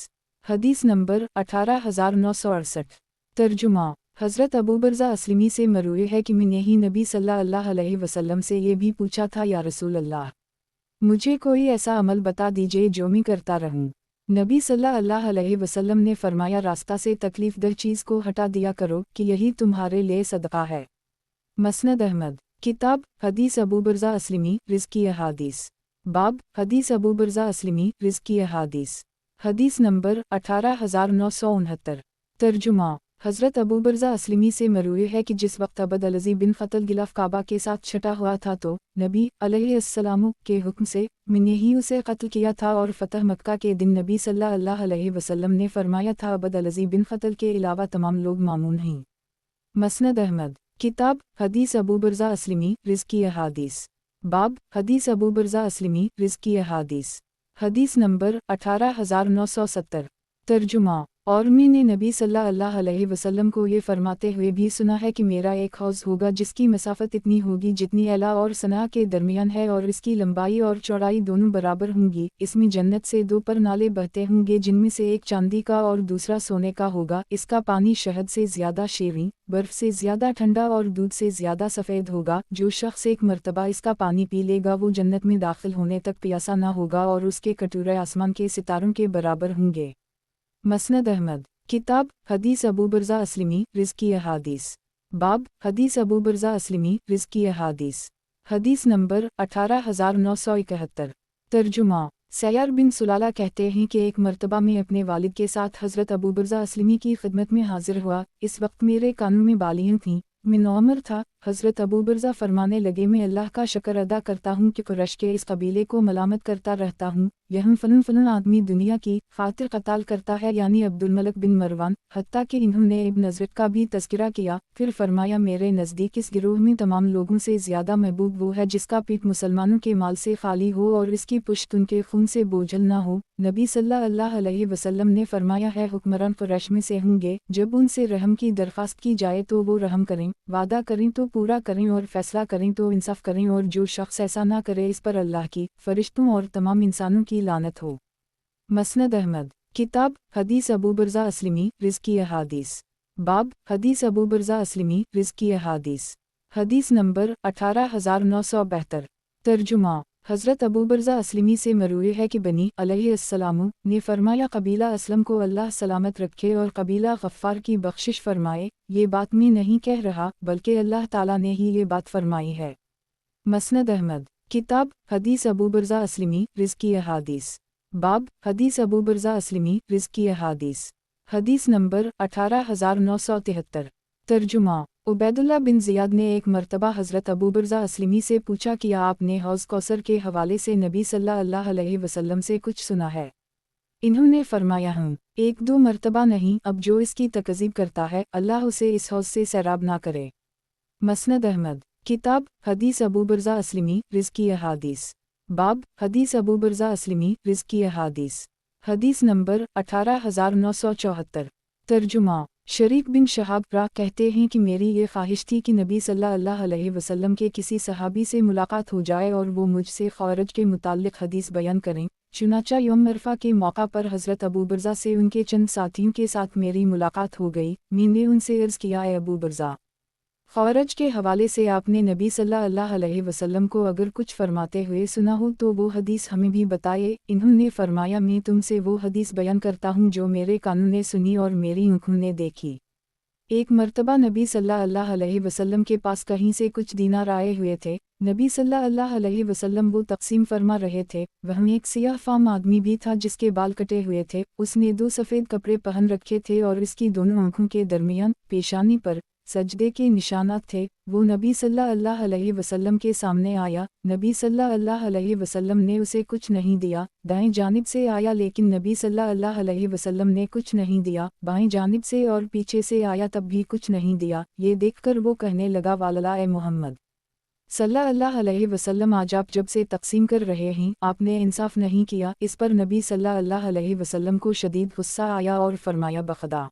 حدیث نمبر 18968۔ ترجمہ۔ حضرت ابو برزہ اسلمی سے مروی ہے کہ میں نے ہی نبی صلی اللہ علیہ وسلم سے یہ بھی پوچھا تھا، یا رسول اللہ، مجھے کوئی ایسا عمل بتا دیجئے جو میں کرتا رہوں۔ نبی صلی اللہ علیہ وسلم نے فرمایا، راستہ سے تکلیف دہ چیز کو ہٹا دیا کرو کہ یہی تمہارے لیے صدقہ ہے۔ مسند احمد۔ کتاب حدیث ابو برزہ اسلمی رزقی احادیث۔ باب حدیث ابو برزہ اسلمی رزقی احادیث۔ حدیث نمبر 18969۔ ترجمہ۔ حضرت ابو برزہ اسلمی سے مروی ہے کہ جس وقت عبد العزی بن قتل غلاف کعبہ کے ساتھ چھٹا ہوا تھا تو نبی علیہ السلام کے حکم سے میں نے ہی اسے قتل کیا تھا، اور فتح مکہ کے دن نبی صلی اللہ علیہ وسلم نے فرمایا تھا، عبد العزی بن قتل کے علاوہ تمام لوگ معمون ہیں۔ مسند احمد۔ کتاب حدیث ابو برزہ اسلمی رزقی احادیث۔ باب حدیث ابو برزہ اسلمی رزقی احادیث۔ حدیث نمبر 18970۔ ترجمہ۔ اور میں نے نبی صلی اللہ علیہ وسلم کو یہ فرماتے ہوئے بھی سنا ہے کہ میرا ایک حوض ہوگا جس کی مسافت اتنی ہوگی جتنی ایلا اور صنعا کے درمیان ہے، اور اس کی لمبائی اور چوڑائی دونوں برابر ہوں گی، اس میں جنت سے 2 پر نالے بہتے ہوں گے، جن میں سے ایک چاندی کا اور دوسرا سونے کا ہوگا، اس کا پانی شہد سے زیادہ شیریں، برف سے زیادہ ٹھنڈا اور دودھ سے زیادہ سفید ہوگا، جو شخص ایک مرتبہ اس کا پانی پی لے گا وہ جنت میں داخل ہونے تک پیاسا نہ ہوگا، اور اس کے کٹورے آسمان کے ستاروں کے برابر ہوں گے۔ مسند احمد۔ کتاب حدیث ابو برزہ اسلمی رزقی احادیث۔ باب حدیث ابو برزہ اسلمی رزقی احادیث۔ حدیث نمبر 18971۔ ترجمہ۔ سیار بن سلالہ کہتے ہیں کہ ایک مرتبہ میں اپنے والد کے ساتھ حضرت ابو برزہ اسلمی کی خدمت میں حاضر ہوا، اس وقت میرے کانوں میں بالیاں تھیں، میں نوعمر تھا۔ حضرت ابو برزہ فرمانے لگے، میں اللہ کا شکر ادا کرتا ہوں کہ قریش کے اس قبیلے کو ملامت کرتا رہتا ہوں، یہاں فلن فلن آدمی دنیا کی خاطر قتال کرتا ہے، یعنی عبد الملک بن مروان، حتیٰ کہ انہوں نے ابن ازرق کا بھی تذکرہ کیا۔ پھر فرمایا، میرے نزدیک اس گروہ میں تمام لوگوں سے زیادہ محبوب وہ ہے جس کا پیٹ مسلمانوں کے مال سے خالی ہو اور اس کی پشت ان کے خون سے بوجھل نہ ہو۔ نبی صلی اللہ علیہ وسلم نے فرمایا ہے، حکمران قریش میں سے ہوں گے، جب ان سے رحم کی درخواست کی جائے تو وہ رحم کریں، وعدہ کریں تو پورا کریں، اور فیصلہ کریں تو انصاف کریں، اور جو شخص ایسا نہ کرے اس پر اللہ کی، فرشتوں اور تمام انسانوں کی لعنت ہو۔ مسند احمد۔ کتاب حدیث ابو برزہ اسلمی رزقی احادیث۔ باب حدیث ابو برزہ اسلمی رزقی احادیث۔ حدیث نمبر 18972۔ ترجمہ۔ حضرت ابو برزہ اسلمی سے مروی ہے کہ بنی علیہ السلام نے فرمایا، قبیلہ اسلم کو اللہ سلامت رکھے اور قبیلہ غفار کی بخشش فرمائے، یہ بات میں نہیں کہہ رہا بلکہ اللہ تعالیٰ نے ہی یہ بات فرمائی ہے۔ مسند احمد۔ کتاب حدیث ابو برزہ اسلمی رزقی احادیث۔ باب حدیث ابو برزہ اسلمی رزقی احادیث۔ حدیث نمبر 18973۔ ترجمہ۔ عبید اللہ بن زیاد نے ایک مرتبہ حضرت ابو برزہ اسلمی سے پوچھا کہ آپ نے حوض کوثر کے حوالے سے نبی صلی اللہ علیہ وسلم سے کچھ سنا ہے؟ انہوں نے فرمایا، ہوں، 1-2 مرتبہ نہیں، اب جو اس کی تکذیب کرتا ہے اللہ اسے اس حوض سے سیراب نہ کرے۔ مسند احمد۔ کتاب حدیث ابو برزہ اسلمی رزقی احادیث۔ باب حدیث ابو برزہ اسلمی رزقی احادیث۔ حدیث نمبر 18974۔ ترجمہ۔ شریک بن شہاب را کہتے ہیں کہ میری یہ خواہش تھی کہ نبی صلی اللہ علیہ وسلم کے کسی صحابی سے ملاقات ہو جائے اور وہ مجھ سے خوارج کے متعلق حدیث بیان کریں، چنانچہ یوم عرفہ کے موقع پر حضرت ابو برزہ سے ان کے چند ساتھیوں کے ساتھ میری ملاقات ہو گئی۔ میں نے ان سے عرض کیا، اے ابو برزہ، खौरज के हवाले से आपने नबी सल्लल्लाहु अलैहि वसल्लम को अगर कुछ फरमाते हुए सुना हो तो वो हदीस हमें भी बताए। इन्होंने फरमाया, मैं तुमसे वो हदीस बयान करता हूँ जो मेरे कानों ने सुनी और मेरी आँखों ने देखी। एक मर्तबा नबी सल्लल्लाहु अलैहि वसल्लम के पास कहीं से कुछ दीनार आए हुए थे। नबी सल्लल्लाहु अलैहि वसल्लम वो तकसीम फरमा रहे थे। वहीं एक सियाह फाम आदमी भी था जिसके बाल कटे हुए थे। उसने 2 सफ़ेद कपड़े पहन रखे थे और इसकी दोनों आँखों के दरमियान पेशानी पर सजदे के निशानात थे। वो नबी सल्लल्लाहु अलैहि वसल्लम के सामने आया। नबी सल्लल्लाहु अलैहि वसल्लम ने उसे कुछ नहीं दिया। दाएं जानिब से आया लेकिन नबी सल्लल्लाहु अलैहि वसल्लम ने कुछ नहीं दिया। बाएं जानिब से और पीछे से आया तब भी कुछ नहीं दिया। ये देखकर वो कहने लगा, वालला ए मोहम्मद सल्लल्लाहु अलैहि वसल्लम, आज आप जब से तकसीम कर रहे हैं आपने इंसाफ नहीं किया। इस पर नबी सल्लल्लाहु अलैहि वसल्लम को शदीद गुस्सा आया और फरमाया, बखदा,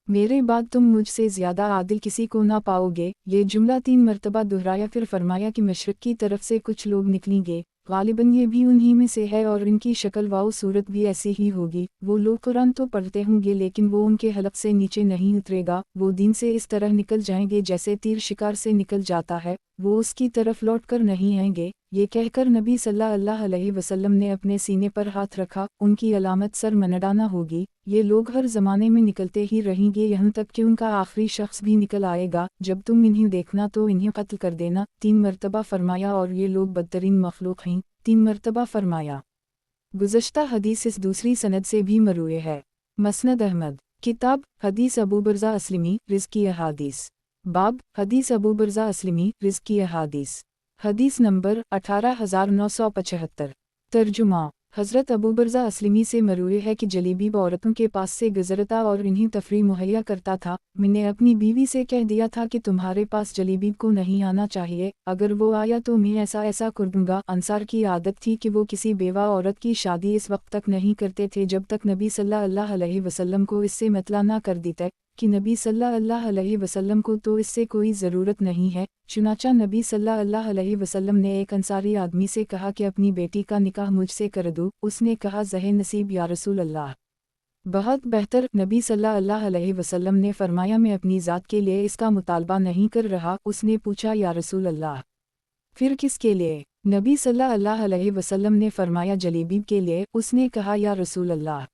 मेरे बाद तुम मुझसे ज़्यादा आदिल किसी को ना पाओगे। ये जुमला 3 मरतबा दोहराया। फिर फरमाया कि मशरिक़ की तरफ से कुछ लोग निकलेंगे, गालिबन ये भी उन्हीं में से है और इनकी शक्ल व सूरत भी ऐसी ही होगी। वो लोग कुरान तो पढ़ते होंगे लेकिन वो उनके हलक से नीचे नहीं उतरेगा। वो दीन से इस तरह निकल जाएंगे जैसे तीर शिकार से निकल जाता है। वो उसकी तरफ लौट कर नहीं आएंगे। ये कहकर नबी सल्लल्लाहु अलैहि वसल्लम ने अपने सीने पर हाथ रखा। उनकी अलामत सर मनडाना होगी। ये लोग हर ज़माने में निकलते ही रहेंगे यहाँ तक कि उनका आखिरी शख्स भी निकल आएगा। जब तुम इन्हें देखना तो इन्हें कत्ल कर देना। 3 मरतबा फरमाया और ये लोग बदतरीन मखलूक हैं। 3 मरतबा फरमाया। गुज़श्ता हदीस इस दूसरी सनद से भी मरूए है। मसनद अहमद, किताब हदीस अबू बरज़ा अस्लमी रिज़्की अहादीस, बाब हदीस अबू बरज़ा अस्लमी रिज़्की अहादीस, हदीस नंबर 18975। तर्जुमा, हज़रत अबू बरज़ा अस्लमी से मरूए है कि जलीबीब औरतों के पास से गुज़रता और इन्हें तफरी मुहैया करता था। मैंने अपनी बीवी से कह दिया था कि तुम्हारे पास जलीबीब को नहीं आना चाहिए, अगर वो आया तो मैं ऐसा ऐसा कर दूंगा। अंसार की आदत थी कि वो किसी बेवा औरत की शादी इस वक्त तक नहीं करते थे जब तक नबी सल्लल्लाहु अलैहि वसल्लम को इससे मतला ना कर देता कि नबी सल्लल्लाहु अलैहि वसल्लम को तो इससे कोई ज़रूरत नहीं है। चुनाचा नबी सल्लल्लाहु अलैहि वसल्लम ने एक अंसारी आदमी से कहा कि अपनी बेटी का निकाह मुझसे कर दो। उसने कहा, ज़हे नसीब या रसूल अल्लाह, बहुत बेहतर। नबी सल्लल्लाहु अलैहि वसल्लम ने फरमाया, मैं अपनी ज़ात के लिए इसका मुतालबा नहीं कर रहा। उसने पूछा, या रसूल अल्लाह, फिर किसके लिए? नबी सल्लल्लाहु अलैहि वसल्लम ने फरमाया, जलीबीब के लिए। उसने कहा, या रसूल अल्लाह,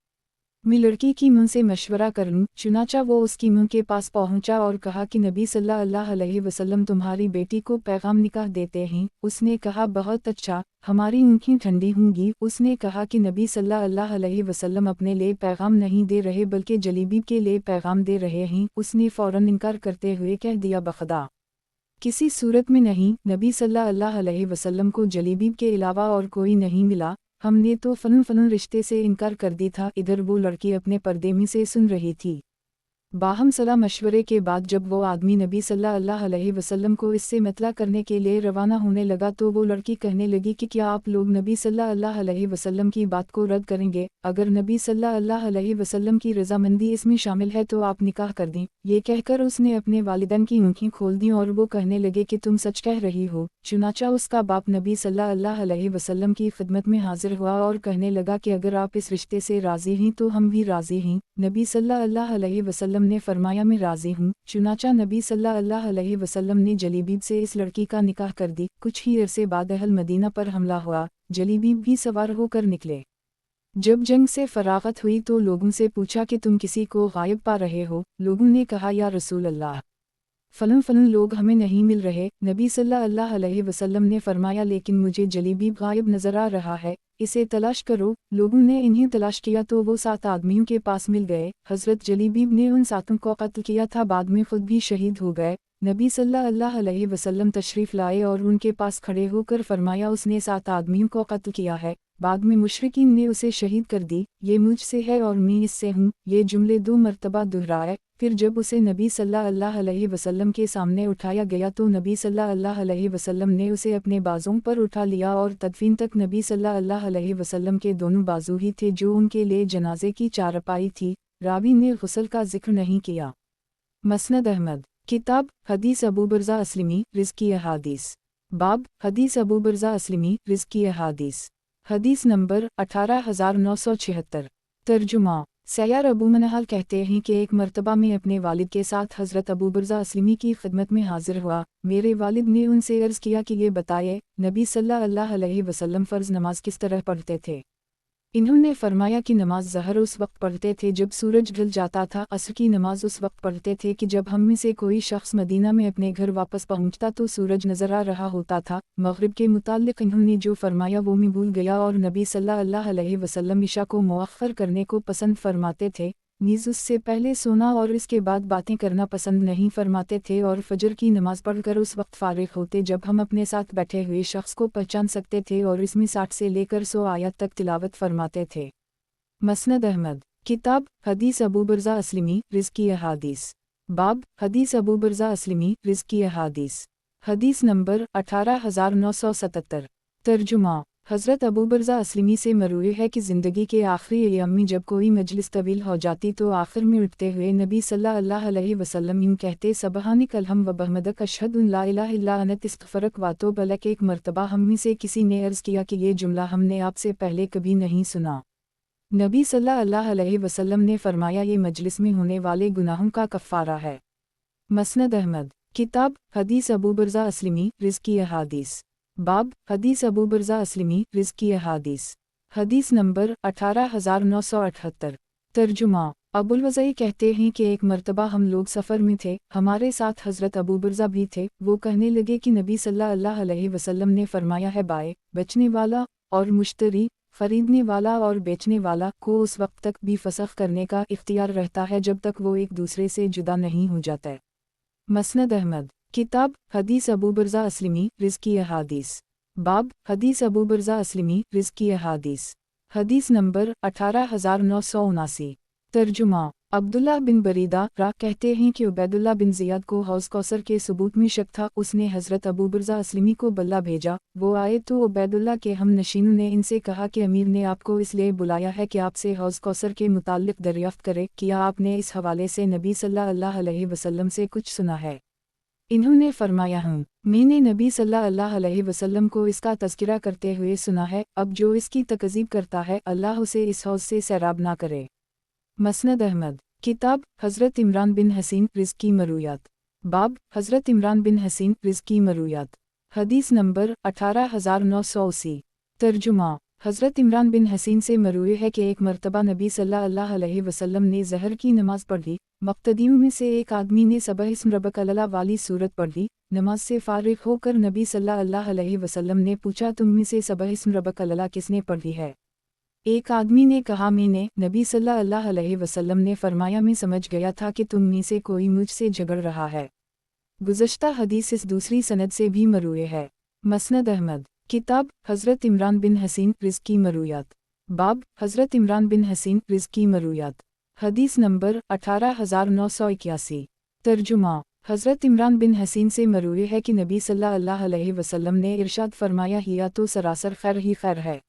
मैं लड़की की मुँह से मशवरा कर लूँ। चुनाचा वो उसकी मुँह के पास पहुँचा और कहा कि नबी सल्लल्लाहु अलैहि वसल्लम तुम्हारी बेटी को पैगाम निकाह देते हैं। उसने कहा, बहुत अच्छा, हमारी आँखें ठंडी होंगी। उसने कहा कि नबी सल्लल्लाहु अलैहि वसल्लम अपने लिए पैगाम नहीं दे रहे बल्कि जलीबीब के लिए पैगाम दे रहे हैं। उसने फ़ौरन इनकार करते हुए कह दिया, बखदा, किसी सूरत में नहीं। नबी सल्लल्लाहु अलैहि वसल्लम को जलीबीब के अलावा और कोई नहीं मिला। हमने तो फ़नन रिश्ते से इनकार कर दी था। इधर वो लड़की अपने पर्दे में से सुन रही थी। बाहम सलाह मशवरे के बाद जब वो आदमी नबी सल्लल्लाहु अलैहि वसल्लम को इससे मतला करने के लिए रवाना होने लगा तो वो लड़की कहने लगी कि क्या आप लोग नबी सल्लल्लाहु अलैहि वसल्लम की बात को रद्द करेंगे? अगर नबी सल्लल्लाहु अलैहि वसल्लम की रजामंदी इसमें शामिल है तो आप निकाह कर दें। ये कहकर उसने अपने वालिदैन की आँखें खोल दी और वो कहने लगे कि तुम सच कह रही हो। चुनाचा उसका बाप नबी सल्लल्लाहु अलैहि वसल्लम की खिदमत में हाजिर हुआ और कहने लगा कि अगर आप इस रिश्ते से राज़ी हैं तो हम भी राज़ी हैं। नबी सल्लल्लाहु अलैहि वसल्लम ने फरमाया, मैं राज़ी हूँ। चुनाचा नबी सल्लल्लाहु अलैहि वसल्लम ने जलीबीब से इस लड़की का निकाह कर दी। कुछ ही अरसे बाद अहल मदीना पर हमला हुआ। जलीबीब भी सवार होकर निकले। जब जंग से फरागत हुई तो लोगों से पूछा कि तुम किसी को गायब पा रहे हो? लोगों ने कहा, या रसूल अल्लाह, फलन लोग हमें नहीं मिल रहे। नबी सल्लल्लाहु अलैहि वसल्लम ने फरमाया, लेकिन मुझे जलीबीब गायब नजर आ रहा है, इसे तलाश करो। लोगों ने इन्हें तलाश किया तो वो 7 आदमियों के पास मिल गए। हज़रत जलीबीब ने उन 7 को कत्ल किया था, बाद में खुद भी शहीद हो गए। नबी सल्लल्लाहु अलैहि वसल्लम तशरीफ़ लाए और उनके पास खड़े होकर फरमाया, उसने 7 आदमियों को कत्ल किया है, बाद में मुशरिकीन ने उसे शहीद कर दी। ये मुझसे है और मैं इससे हूँ। ये जुमले 2 मरतबा दोहराए। फिर जब उसे नबी सल्लल्लाहु अलैहि वसल्लम के सामने उठाया गया तो नबी सल्लल्लाहु अलैहि वसल्लम ने उसे अपने बाजों पर उठा लिया और तदफीन तक नबी सल्लल्लाहु अलैहि वसल्लम के दोनों बाजू ही थे जो उनके लिए जनाजे की चारपाई थी। रावी ने गुस्ल का जिक्र नहीं किया। मसनद अहमद, किताब हदीस अबू बरज़ा अस्लमी रिज़्की अहादीस, बाब हदीस अबू बरज़ा अस्लमी रिज़्की अहादीस, हदीस नंबर 18976। तर्जुमा, सैयार अबू मनहाल कहते हैं कि एक मर्तबा में अपने वालिद के साथ हज़रत अबू बुरज़ा अस्लमी की खिदमत में हाजिर हुआ। मेरे वालिद ने उनसे अर्ज़ किया कि ये बताए, नबी सल्लल्लाहु अलैहि वसल्लम फ़र्ज़ नमाज किस तरह पढ़ते थे। इन्होंने फरमाया कि नमाज ज़हर उस वक्त पढ़ते थे जब सूरज ढल जाता था, असर की नमाज उस वक्त पढ़ते थे कि जब हम में से कोई शख्स मदीना में अपने घर वापस पहुंचता तो सूरज नज़र आ रहा होता था। मगरिब के मुताल्लिक़ इन्होंने जो फरमाया वो मैं भूल गया और नबी सल्लल्लाहु अलैहि वसल्लम इशा को मुअख्खर करने को पसंद फरमाते थे, नीज़ उससे पहले सोना और इसके बाद बातें करना पसंद नहीं फरमाते थे, और फजर की नमाज पढ़कर उस वक्त फारिग होते जब हम अपने साथ बैठे हुए शख्स को पहचान सकते थे और इसमें 60 से लेकर 100 आयत तक तिलावत फरमाते थे। मसनद अहमद। किताब हदीस अबू बुरज़ा अस्लमी रिज़्की अहादीस। बाब हदीस अबू बुरज़ा अस्लमी रिज़्की अहादीस। हदीस नंबर 18977। तर्जुमा। हज़रत अबू बुरज़ा अस्लमी से मरूए है कि ज़िंदगी के आखिरी अय्याम में जब कोई मजलिस तवील हो जाती तो आखिर में उठते हुए नबी सल्लल्लाहु अलैहि वसल्लम यूँ कहते, सबहानिक अल्हम व बहमदक अशहदु ला इलाहा इल्ला अनत इस्तग़फ़रक वातो बलक। एक मर्तबा हम में से किसी ने अर्ज़ किया कि ये जुमला हमने आपसे पहले कभी नहीं सुना। नबी सल्लल्लाहु अलैहि वसल्लम ने फरमाया, ये मजलिस में होने वाले गुनाहों का कफ़ारा है। मसनद अहमद। किताब हदीस अबू बुरज़ा अस्लमी रिज़्की अहादीस। बाब हदीस अबू बुरज़ा अस्लमी रिज़्की अहादीस। हदीस नंबर 18978। तर्जुमा। अबुल-वज़ई कहते हैं कि एक मर्तबा हम लोग सफ़र में थे, हमारे साथ हज़रत अबू बुरज़ा भी थे। वो कहने लगे कि नबी सल्लल्लाहु अलैहि वसल्लम ने फरमाया है, बाय बेचने वाला और मुश्तरी, खरीदने वाला और बेचने वाला को उस वक्त तक भी फसख करने का इख्तियार रहता है जब तक वो एक दूसरे से जुदा नहीं हो जाते। मसनद अहमद। किताब हदीस अबू बुरज़ा अस्लमी रिज़्की अहादीस। बाब हदीस अबू बुरज़ा अस्लमी रिज़्की अहादीस। हदीस नंबर 18979। तर्जुमा। अब्दुल्लाह बिन बरीदा कहते हैं कि उबैदुल्लाह बिन ज़ियाद को हौज़ कौसर के सबूत में शक था, उसने हज़रत अबू बुरज़ा अस्लमी को बल्ला भेजा। वो आए तो उबैदुल्लाह के हम नशीनों ने इनसे कहा कि अमीर ने आपको इसलिए बुलाया है कि आपसे हौज़ कौसर के मुताल्लिक़ दरियाफ़्त करे, किया आपने इस हवाले से नबी सल्लल्लाहु अलैहि वसल्लम से कुछ सुना है। इन्होंने फरमाया, हूँ मैंने नबी सल्लल्लाहु अलैहि वसल्लम को इसका तज़किरा करते हुए सुना है। अब जो इसकी तकज़ीब करता है, अल्लाह उसे इस हौज़ से सैराब ना करे। मसनद अहमद। किताब हज़रत इमरान बिन हसीन रिज़्की मरूयात। बाब हज़रत इमरान बिन हसीन रिज़्की मरूयात। हदीस नंबर 18980। तर्जुमा। हज़रत इमरान बिन हसीन से मरूए है कि एक मर्तबा नबी सल्लल्लाहु अलैहि वसल्लम ने ज़हर की नमाज़ पढ़ी। मुक़्तदियों में से एक आदमी ने सबह इस्म रब्बक अला वाली सूरत पढ़ी। नमाज से फ़ारिग़ होकर नबी सल्लल्लाहु अलैहि वसल्लम ने पूछा, तुम में से सबह इस्म रब्बक अला किसने पढ़ी है? एक आदमी ने कहा, मैंने। नबी सल्लल्लाहु अलैहि वसल्लम ने फरमाया, मैं समझ गया था कि तुम में से कोई मुझसे झगड़ रहा है। गुज़श्ता हदीस इस दूसरी सनद से भी मरूए है। मसनद अहमद। किताब हज़रत इमरान बिन हसीन रिज़्की मरूयात। बाब हज़रत इमरान बिन हसीन रिज़्की मरूयात। हदीस नंबर 18981। तर्जुमा। हज़रत इमरान बिन हसीन से मरूए है कि नबी सल्लल्लाहु अलैहि वसल्लम ने इरशाद फरमाया, हिया तो सरासर खैर ही खैर है।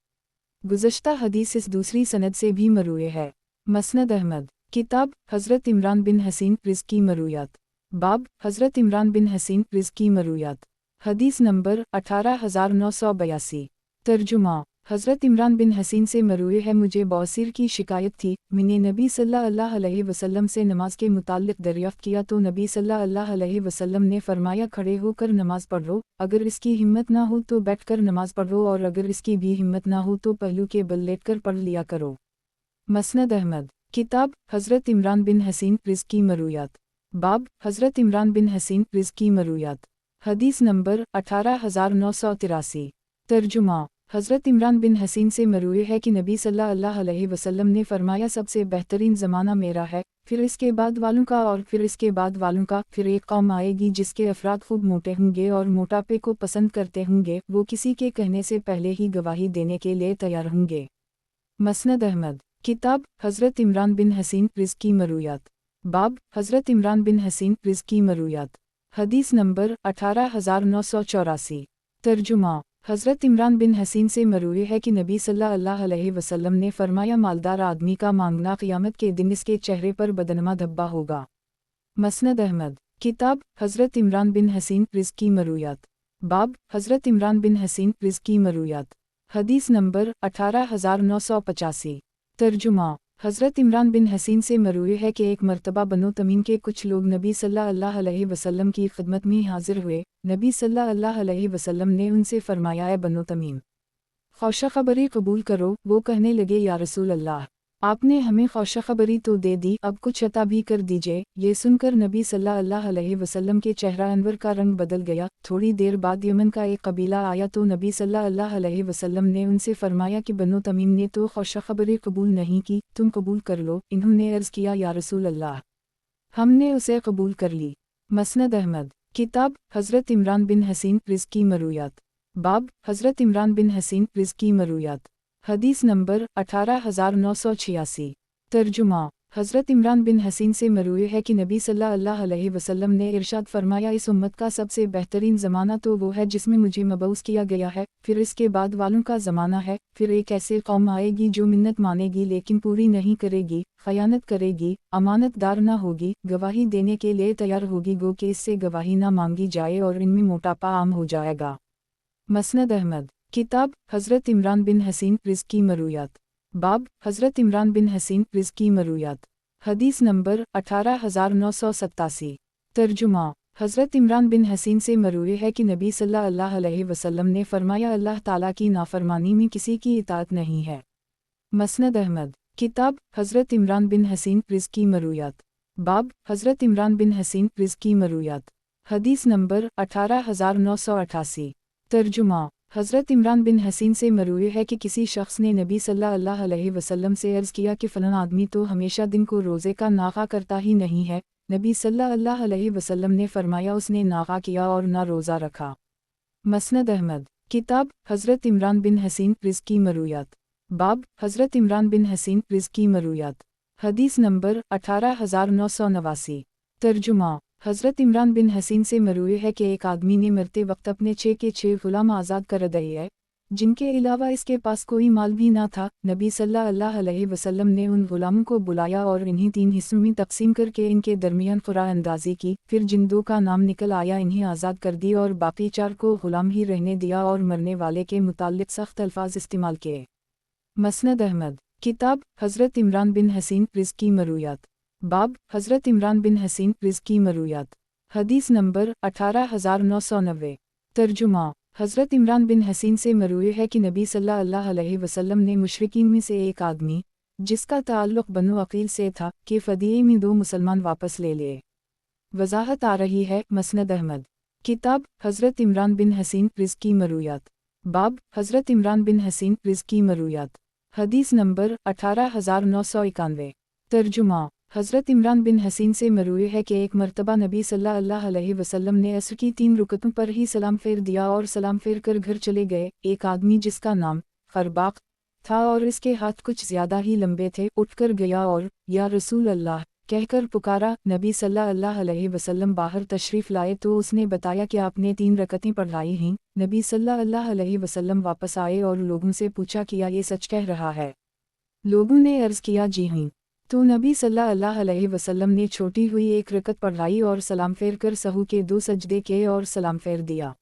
गुज़श्ता हदीस इस दूसरी सनद से भी मरूए है। मसनद अहमद। किताब हज़रत इमरान बिन हसीन रिज़्की मरूयात। बाब हज़रत इमरान बिन हसीन रिज़्की मरूयात। हदीस नंबर 18982। तर्जुमा। हज़रत इमरान बिन हसीन से मरूए है, मुझे बौसीर की शिकायत थी। मैंने नबी सल्लल्लाहु अलैहि वसल्लम से नमाज के मुताल्लिक़ दरियाफ़्त किया तो नबी सल्लल्लाहु अलैहि वसल्लम ने फरमाया, खड़े होकर नमाज पढ़ो, अगर इसकी हिम्मत ना हो तो बैठकर नमाज पढ़ो, और अगर इसकी भी हिम्मत ना हो तो पहलू के बल लेटकर पढ़ लिया करो। मसनद अहमद। किताब हज़रत इमरान बिन हसीन रिज़्की मरूयात। बाब हज़रत इमरान बिन हसीन रिज़्की मरूयात। हदीस नंबर 18983। तर्जुमा। हज़रत इमरान बिन हसीन से मरूए है कि नबी सल्लल्लाहु अलैहि वसल्लम ने फरमाया, सबसे बेहतरीन ज़माना मेरा है, फिर इसके बाद वालों का, और फिर इसके बाद वालों का। फिर एक कौम आएगी जिसके अफराद खूब मोटे होंगे और मोटापे को पसंद करते होंगे, वो किसी के कहने से पहले ही गवाही देने के लिए तैयार होंगे। मसनद अहमद। किताब हज़रत इमरान बिन हसीन रिज़्की मरूयात। बाब हज़रत इमरान बिन हसीन रिज़्की मरूयात। हदीस नंबर 18984। तर्जुमा। हज़रत इमरान बिन हसीन से मरूए है कि नबी सल्लल्लाहु अलैहि वसल्लम ने फरमाया, मालदार आदमी का मांगना क़यामत के दिन इसके चेहरे पर बदनमा धब्बा होगा। मसनद अहमद। किताब हज़रत इमरान बिन हसीन रिज़्की मरूयात। बाब हज़रत इमरान बिन हसीन रिज़्की मरूयात। हदीस नंबर 18985। तर्जुमा। हज़रत इमरान बिन हसीन से मरूए है कि एक मरतबा बनो तमीम के कुछ लोग नबी सल्लल्लाहु अलैहि वसल्लम की खिदमत में हाजिर हुए। नबी सल्लल्लाहु अलैहि वसल्लम ने उनसे फरमाया, ए बनो तमीम, खुशखबरी कबूल करो। वो कहने लगे, या रसूल अल्लाह, आपने हमें खुशखबरी तो दे दी, अब कुछ अता भी कर दीजिए। ये सुनकर नबी सल्लल्लाहु अलैहि वसल्लम के चेहरा अनवर का रंग बदल गया। थोड़ी देर बाद यमन का एक कबीला आया तो नबी सल्लल्लाहु अलैहि वसल्लम ने उनसे फरमाया कि बनो तमीम ने तो खुशखबरी कबूल नहीं की, तुम कबूल कर लो। इन्होंने अर्ज़ किया, या रसूल अल्लाह, हमने उसे कबूल कर ली। मसनद अहमद। किताब हज़रत इमरान बिन हसीन रिज़्की मरूयात। बाब हज़रत इमरान बिन हसीन रिज़्की मरूयात। हदीस नंबर 18986। तर्जुमा। हज़रत इमरान बिन हसीन से मरूए है कि नबी सल्लल्लाहु अलैहि वसल्लम ने इरशाद फरमाया, इस उम्मत का सबसे बेहतरीन ज़माना तो वो है जिसमें मुझे मबऊस किया गया है, फिर इसके बाद वालों का ज़माना है, फिर एक ऐसे कौम आएगी जो मिन्नत मानेगी लेकिन पूरी नहीं करेगी, खयानत करेगी, अमानतदार न होगी, गवाही देने के लिए तैयार होगी गो कि इससे गवाही न मांगी जाए, और इनमें मोटापा आम हो जाएगा। मसनद अहमद। किताब हज़रत इमरान बिन हसीन रिज़्की मरूयात। बाब हज़रत इमरान बिन हसीन रिज़्की मरूयात। हदीस नंबर 18987। तर्जुमा। हज़रत इमरान बिन हसीन से मरूए है कि नबी सल्लल्लाहु अलैहि वसल्लम ने फरमाया, अल्लाह ताला की नाफरमानी में किसी की इताअत नहीं है। मसनद अहमद। किताब हज़रत इमरान बिन हसीन रिज़्की मरूयात। बाब हज़रत इमरान बिन हसीन रिज़्की मरूयात। हदीस नंबर 18988। तर्जुमा। हज़रत इमरान बिन हसीन से मरूए है कि किसी शख्स ने नबी सल्लल्लाहु अलैहि वसल्लम से अर्ज़ किया कि फ़लाँ आदमी तो हमेशा दिन को रोज़े का नागा करता ही नहीं है। नबी सल्लल्लाहु अलैहि वसल्लम ने फरमाया, उसने नागा किया और ना रोज़ा रखा। मसनद अहमद। किताब हज़रत इमरान बिन हसीन रिज़्की मरूयात। बाब हज़रत इमरान बिन हसीन रिज़्की मरूयात। हदीस नंबर 18989। तर्जुमा। हज़रत इमरान बिन हसीन से मरूए है कि एक आदमी ने मरते वक्त अपने 6 के 6 ग़ुलाम आज़ाद कर दिए, जिनके अलावा इसके पास कोई माल भी ना था। नबी सल्लल्लाहु अलैहि वसल्लम ने उन ग़ुलामों को बुलाया और इन्हें 3 हिस्सों में तकसीम करके इनके दरमियान क़ुरा अंदाज़ी की। फिर जिन 2 का नाम निकल आया इन्हें आज़ाद कर दी और बाकी 4 को ग़ुलाम ही रहने दिया और मरने वाले के मुताल्लिक़ सख्त अल्फाज इस्तेमाल किए। मसनद अहमद। किताब हज़रत इमरान बिन हसीन रिज़्की मरूयात। बाब हज़रत इमरान बिन हसीन रिज़्की मरूयात। हदीस नंबर 18990। तर्जुमा। हज़रत इमरान बिन हसीन से मरूए है कि नबी सल्लल्लाहु अलैहि वसल्लम ने मुशरिकीन में से एक आदमी, जिसका ताल्लुक़ बनु अक़ील से था, के फ़दिये में 2 मुसलमान वापस ले लिए। वज़ाहत आ रही है। मसनद अहमद। किताब हज़रत इमरान बिन हसीन रिज़्की मरूयात। बाब हज़रत इमरान बिन हसीन रिज़्की मरूयात। हदीस नंबर 18991। तर्जुमा। हज़रत इमरान बिन हसीन से मरूए है कि एक मरतबा नबी सल्लल्लाहु अलैहि वसल्लम ने असर की 3 रुकतों पर ही सलाम फेर दिया और सलाम फेर कर घर चले गए। एक आदमी जिसका नाम खरबाक था और इसके हाथ कुछ ज़्यादा ही लंबे थे, उठकर गया और या रसूल अल्लाह कहकर पुकारा। नबी सल्लल्लाहु अलैहि वसल्लम बाहर तशरीफ़ लाए तो उसने बताया कि आपने 3 रकतें पढ़ाई हैं। नबी सल्लल्लाहु अलैहि वसल्लम वापस आए और लोगों से पूछा, किया ये सच कह रहा है? लोगों ने अर्ज़ किया, जी हाँ। तो नबी सल्लल्लाहु अलैहि वसल्लम ने छोटी हुई 1 रकत पढ़ाई और सलाम फेर कर सहू के 2 सजदे किए और सलाम फेर दिया।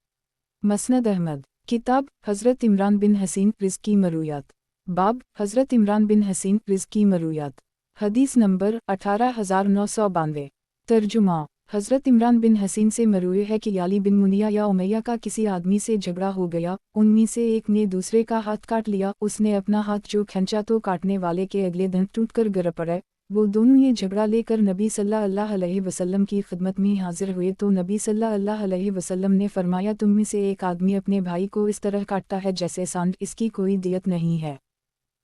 मसनद अहमद। किताब हज़रत इमरान बिन हसीन रिज़्की मरूयात। बाब हज़रत इमरान बिन हसीन रिज़्की मरूयात। हदीस नंबर 18992। तर्जुमा। हज़रत इमरान बिन हसीन से मरूए है कि याली बिन मुनिया या उमैया का किसी आदमी से झगड़ा हो गया। उनमें से एक ने दूसरे का हाथ काट लिया। उसने अपना हाथ जो खींचा तो काटने वाले के अगले दिन टूटकर गिर पड़े। वो दोनों ये झगड़ा लेकर नबी सल्लल्लाहु अलैहि वसल्लम की खिदमत में हाजिर हुए तो नबी सल्लल्लाहु अलैहि वसल्लम ने फरमाया, तुम में से एक आदमी अपने भाई को इस तरह काटता है जैसे सांड, इसकी कोई दियत नहीं है।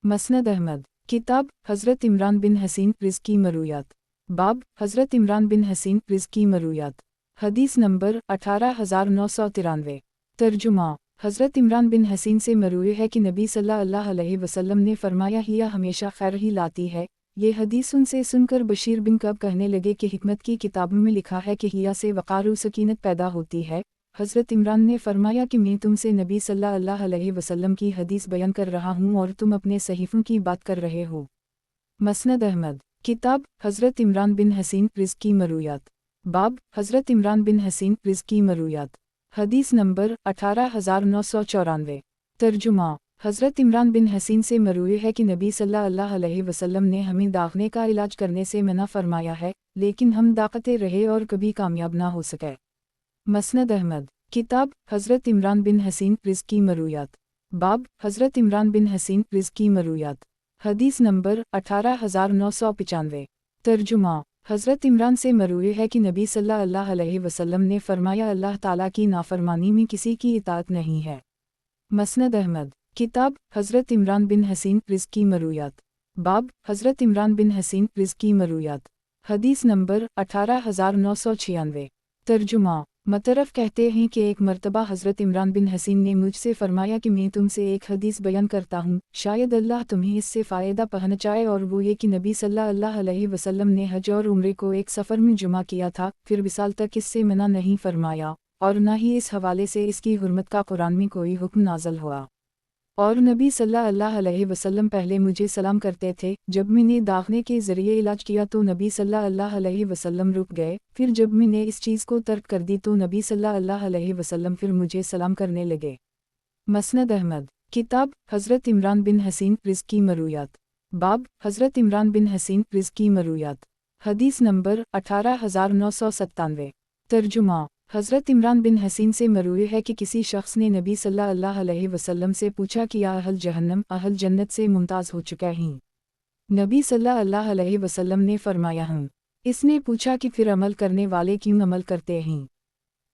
मसनद अहमद। किताब हज़रत इमरान बिन हसीन रिज़्की मरूयात। बाब हज़रत इमरान बिन हसीन रिज़्की मरूयात। हदीस नंबर 18993। तर्जुमा। हज़रत इमरान बिन हसीन से मरूए है कि नबी सल्लल्लाहु अलैहि वसल्लम ने फरमाया, हिया हमेशा खैर ही लाती है। ये हदीस उनसे सुनकर बशीर बिन कब कहने लगे कि हिकमत की किताबों में लिखा है कि हिया से वक़ार व सकीनत पैदा होती है। हज़रत इमरान ने फरमाया कि मैं तुमसे नबी सल्लल्लाहु अलैहि वसल्लम की हदीस बयान कर रहा हूँ और तुम अपने सहीफ़ों की बात कर रहे हो। मसनद अहमद। किताब हज़रत इमरान बिन हसीन रिज़्की मरूयात। बाब हज़रत इमरान बिन हसीन रिज़्की मरूयात। हदीस नंबर 18994। तर्जुमा। हज़रत इमरान बिन हसीन से मरूए है कि नबी सल्लल्लाहु अलैहि वसल्लम ने हमें दागने का इलाज करने से मना फरमाया है, लेकिन हम दाकते रहे और कभी कामयाब ना हो सके। मसनद अहमद। किताब हज़रत इमरान बिन हसीन रिज़्की मरूयात। बाब हज़रत इमरान बिन हसीन रिज़्की मरूयात। हदीस नंबर 18995। तर्जुमा। हज़रत इमरान से मरूए है कि नबी सल्लल्लाहु अलैहि वसल्लम ने फरमाया, अल्लाह ताला की नाफरमानी में किसी की इताअत नहीं है। मसनद अहमद। किताब हज़रत इमरान बिन हसीन रिज़्की मरूयात। बाब हज़रत इमरान बिन हसीन रिज़्की मरूयात। हदीस नंबर 18996। तर्जुमा। मतरफ कहते हैं कि एक मर्तबा हज़रत इमरान बिन हसीन ने मुझसे फरमाया कि मैं तुमसे एक हदीस बयान करता हूँ, शायद अल्लाह तुम्हें इससे फ़ायदा पहुँचाए, और वो ये कि नबी सल्लल्लाहु अलैहि वसल्लम ने हज और उम्रे को एक सफ़र में जुमा किया था, फिर विसाल तक इससे मना नहीं फरमाया, और न ही इस हवाले से इसकी हुर्मत का कुरान में कोई हुक्म नाज़ल हुआ। और नबी सल्लल्लाहु अलैहि वसल्लम पहले मुझे सलाम करते थे। जब मैंने दागने के ज़रिए इलाज किया तो नबी सल्लल्लाहु अलैहि वसल्लम रुक गए, फिर जब मैंने इस चीज़ को तर्क कर दी तो नबी सल्लल्लाहु अलैहि वसल्लम फिर मुझे सलाम करने लगे। मसनद अहमद। किताब हज़रत इमरान बिन हसीन रिज़्की मरूयात। बाब हज़रत इमरान बिन हसीन रिज़्की मरूयात। हदीस नंबर 18997। तर्जुमा। हज़रत इमरान बिन हसीन से मरूए है कि किसी शख्स ने नबी सल्लल्लाहु अलैहि वसल्लम से पूछा कि या अहल जहन्नम अहल जन्नत से मुमताज़ हो चुका हैं? नबी सल्लल्लाहु अलैहि वसल्लम ने फरमाया हूँ। इसने पूछा कि फिर अमल करने वाले क्यों अमल करते हैं?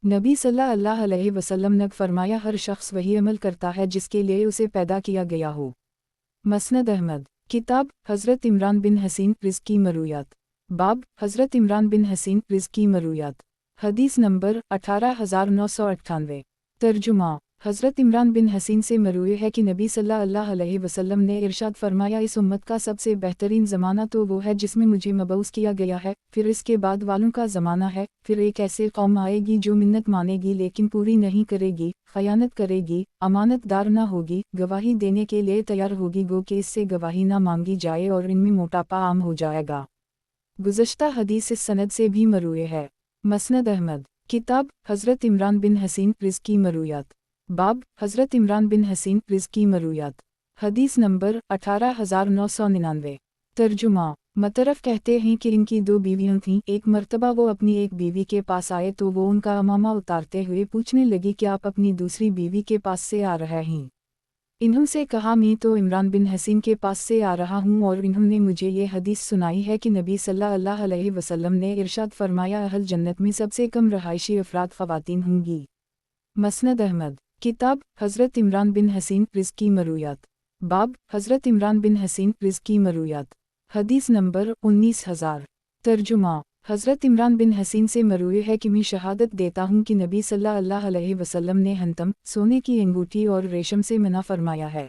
नबी सल्लल्लाहु अलैहि वसल्लम ने फरमाया, हर शख्स वही अमल करता है जिसके लिए उसे पैदा किया गया हो। मसनद अहमद। किताब हज़रत इमरान बिन हसीन रिज़्की मरूयात। बाब हज़रत इमरान बिन हसीन रिज़्की मरूयात। हदीस नंबर 18998। तर्जुमा। हज़रत इमरान बिन हसीन से मरूए है कि नबी सल्लल्लाहु अलैहि वसल्लम ने इरशाद फरमाया, इस उम्मत का सबसे बेहतरीन ज़माना तो वो है जिसमें मुझे मबऊस किया गया है, फिर इसके बाद वालों का ज़माना है, फिर एक ऐसे कौम आएगी जो मिन्नत मानेगी लेकिन पूरी नहीं करेगी, खयानत करेगी, अमानतदार न होगी, गवाही देने के लिए तैयार होगी गो कि इससे गवाही न मांगी जाए, और इनमें मोटापा आम हो जाएगा। गुज़श्ता हदीस इस सनद से भी मरूए है। मसनद अहमद। किताब हज़रत इमरान बिन हसीन रिज़्की मरूयात। बाब हज़रत इमरान बिन हसीन रिज़्की मरूयात। हदीस नंबर 18999। तर्जुमा। मतरफ कहते हैं कि इनकी दो बीवियाँ थीं। एक मर्तबा वो अपनी एक बीवी के पास आए तो वो उनका अमामा उतारते हुए पूछने लगी कि आप अपनी दूसरी बीवी के पास से आ रहे हैं? इन्होंने कहा, मैं तो इमरान बिन हसीन के पास से आ रहा हूँ, और इन्होंने मुझे ये हदीस सुनाई है कि नबी सल्लल्लाहु अलैहि वसल्लम ने इरशाद फरमाया, अहल जन्नत में सबसे कम रहायशी अफराद ख़वातीन होंगी। मसनद अहमद। किताब हज़रत इमरान बिन हसीन रिज़्की मरूयात। बाब हज़रत इमरान बिन हसीन रिज़्की मरूयात। हदीस नंबर 19000। तर्जुमा। हज़रत इमरान बिन हसीन से मरूए है कि मैं शहादत देता हूँ कि नबी सल्लल्लाहु अलैहि वसल्लम ने हंतम, सोने की अंगूठी और रेशम से मना फरमाया है।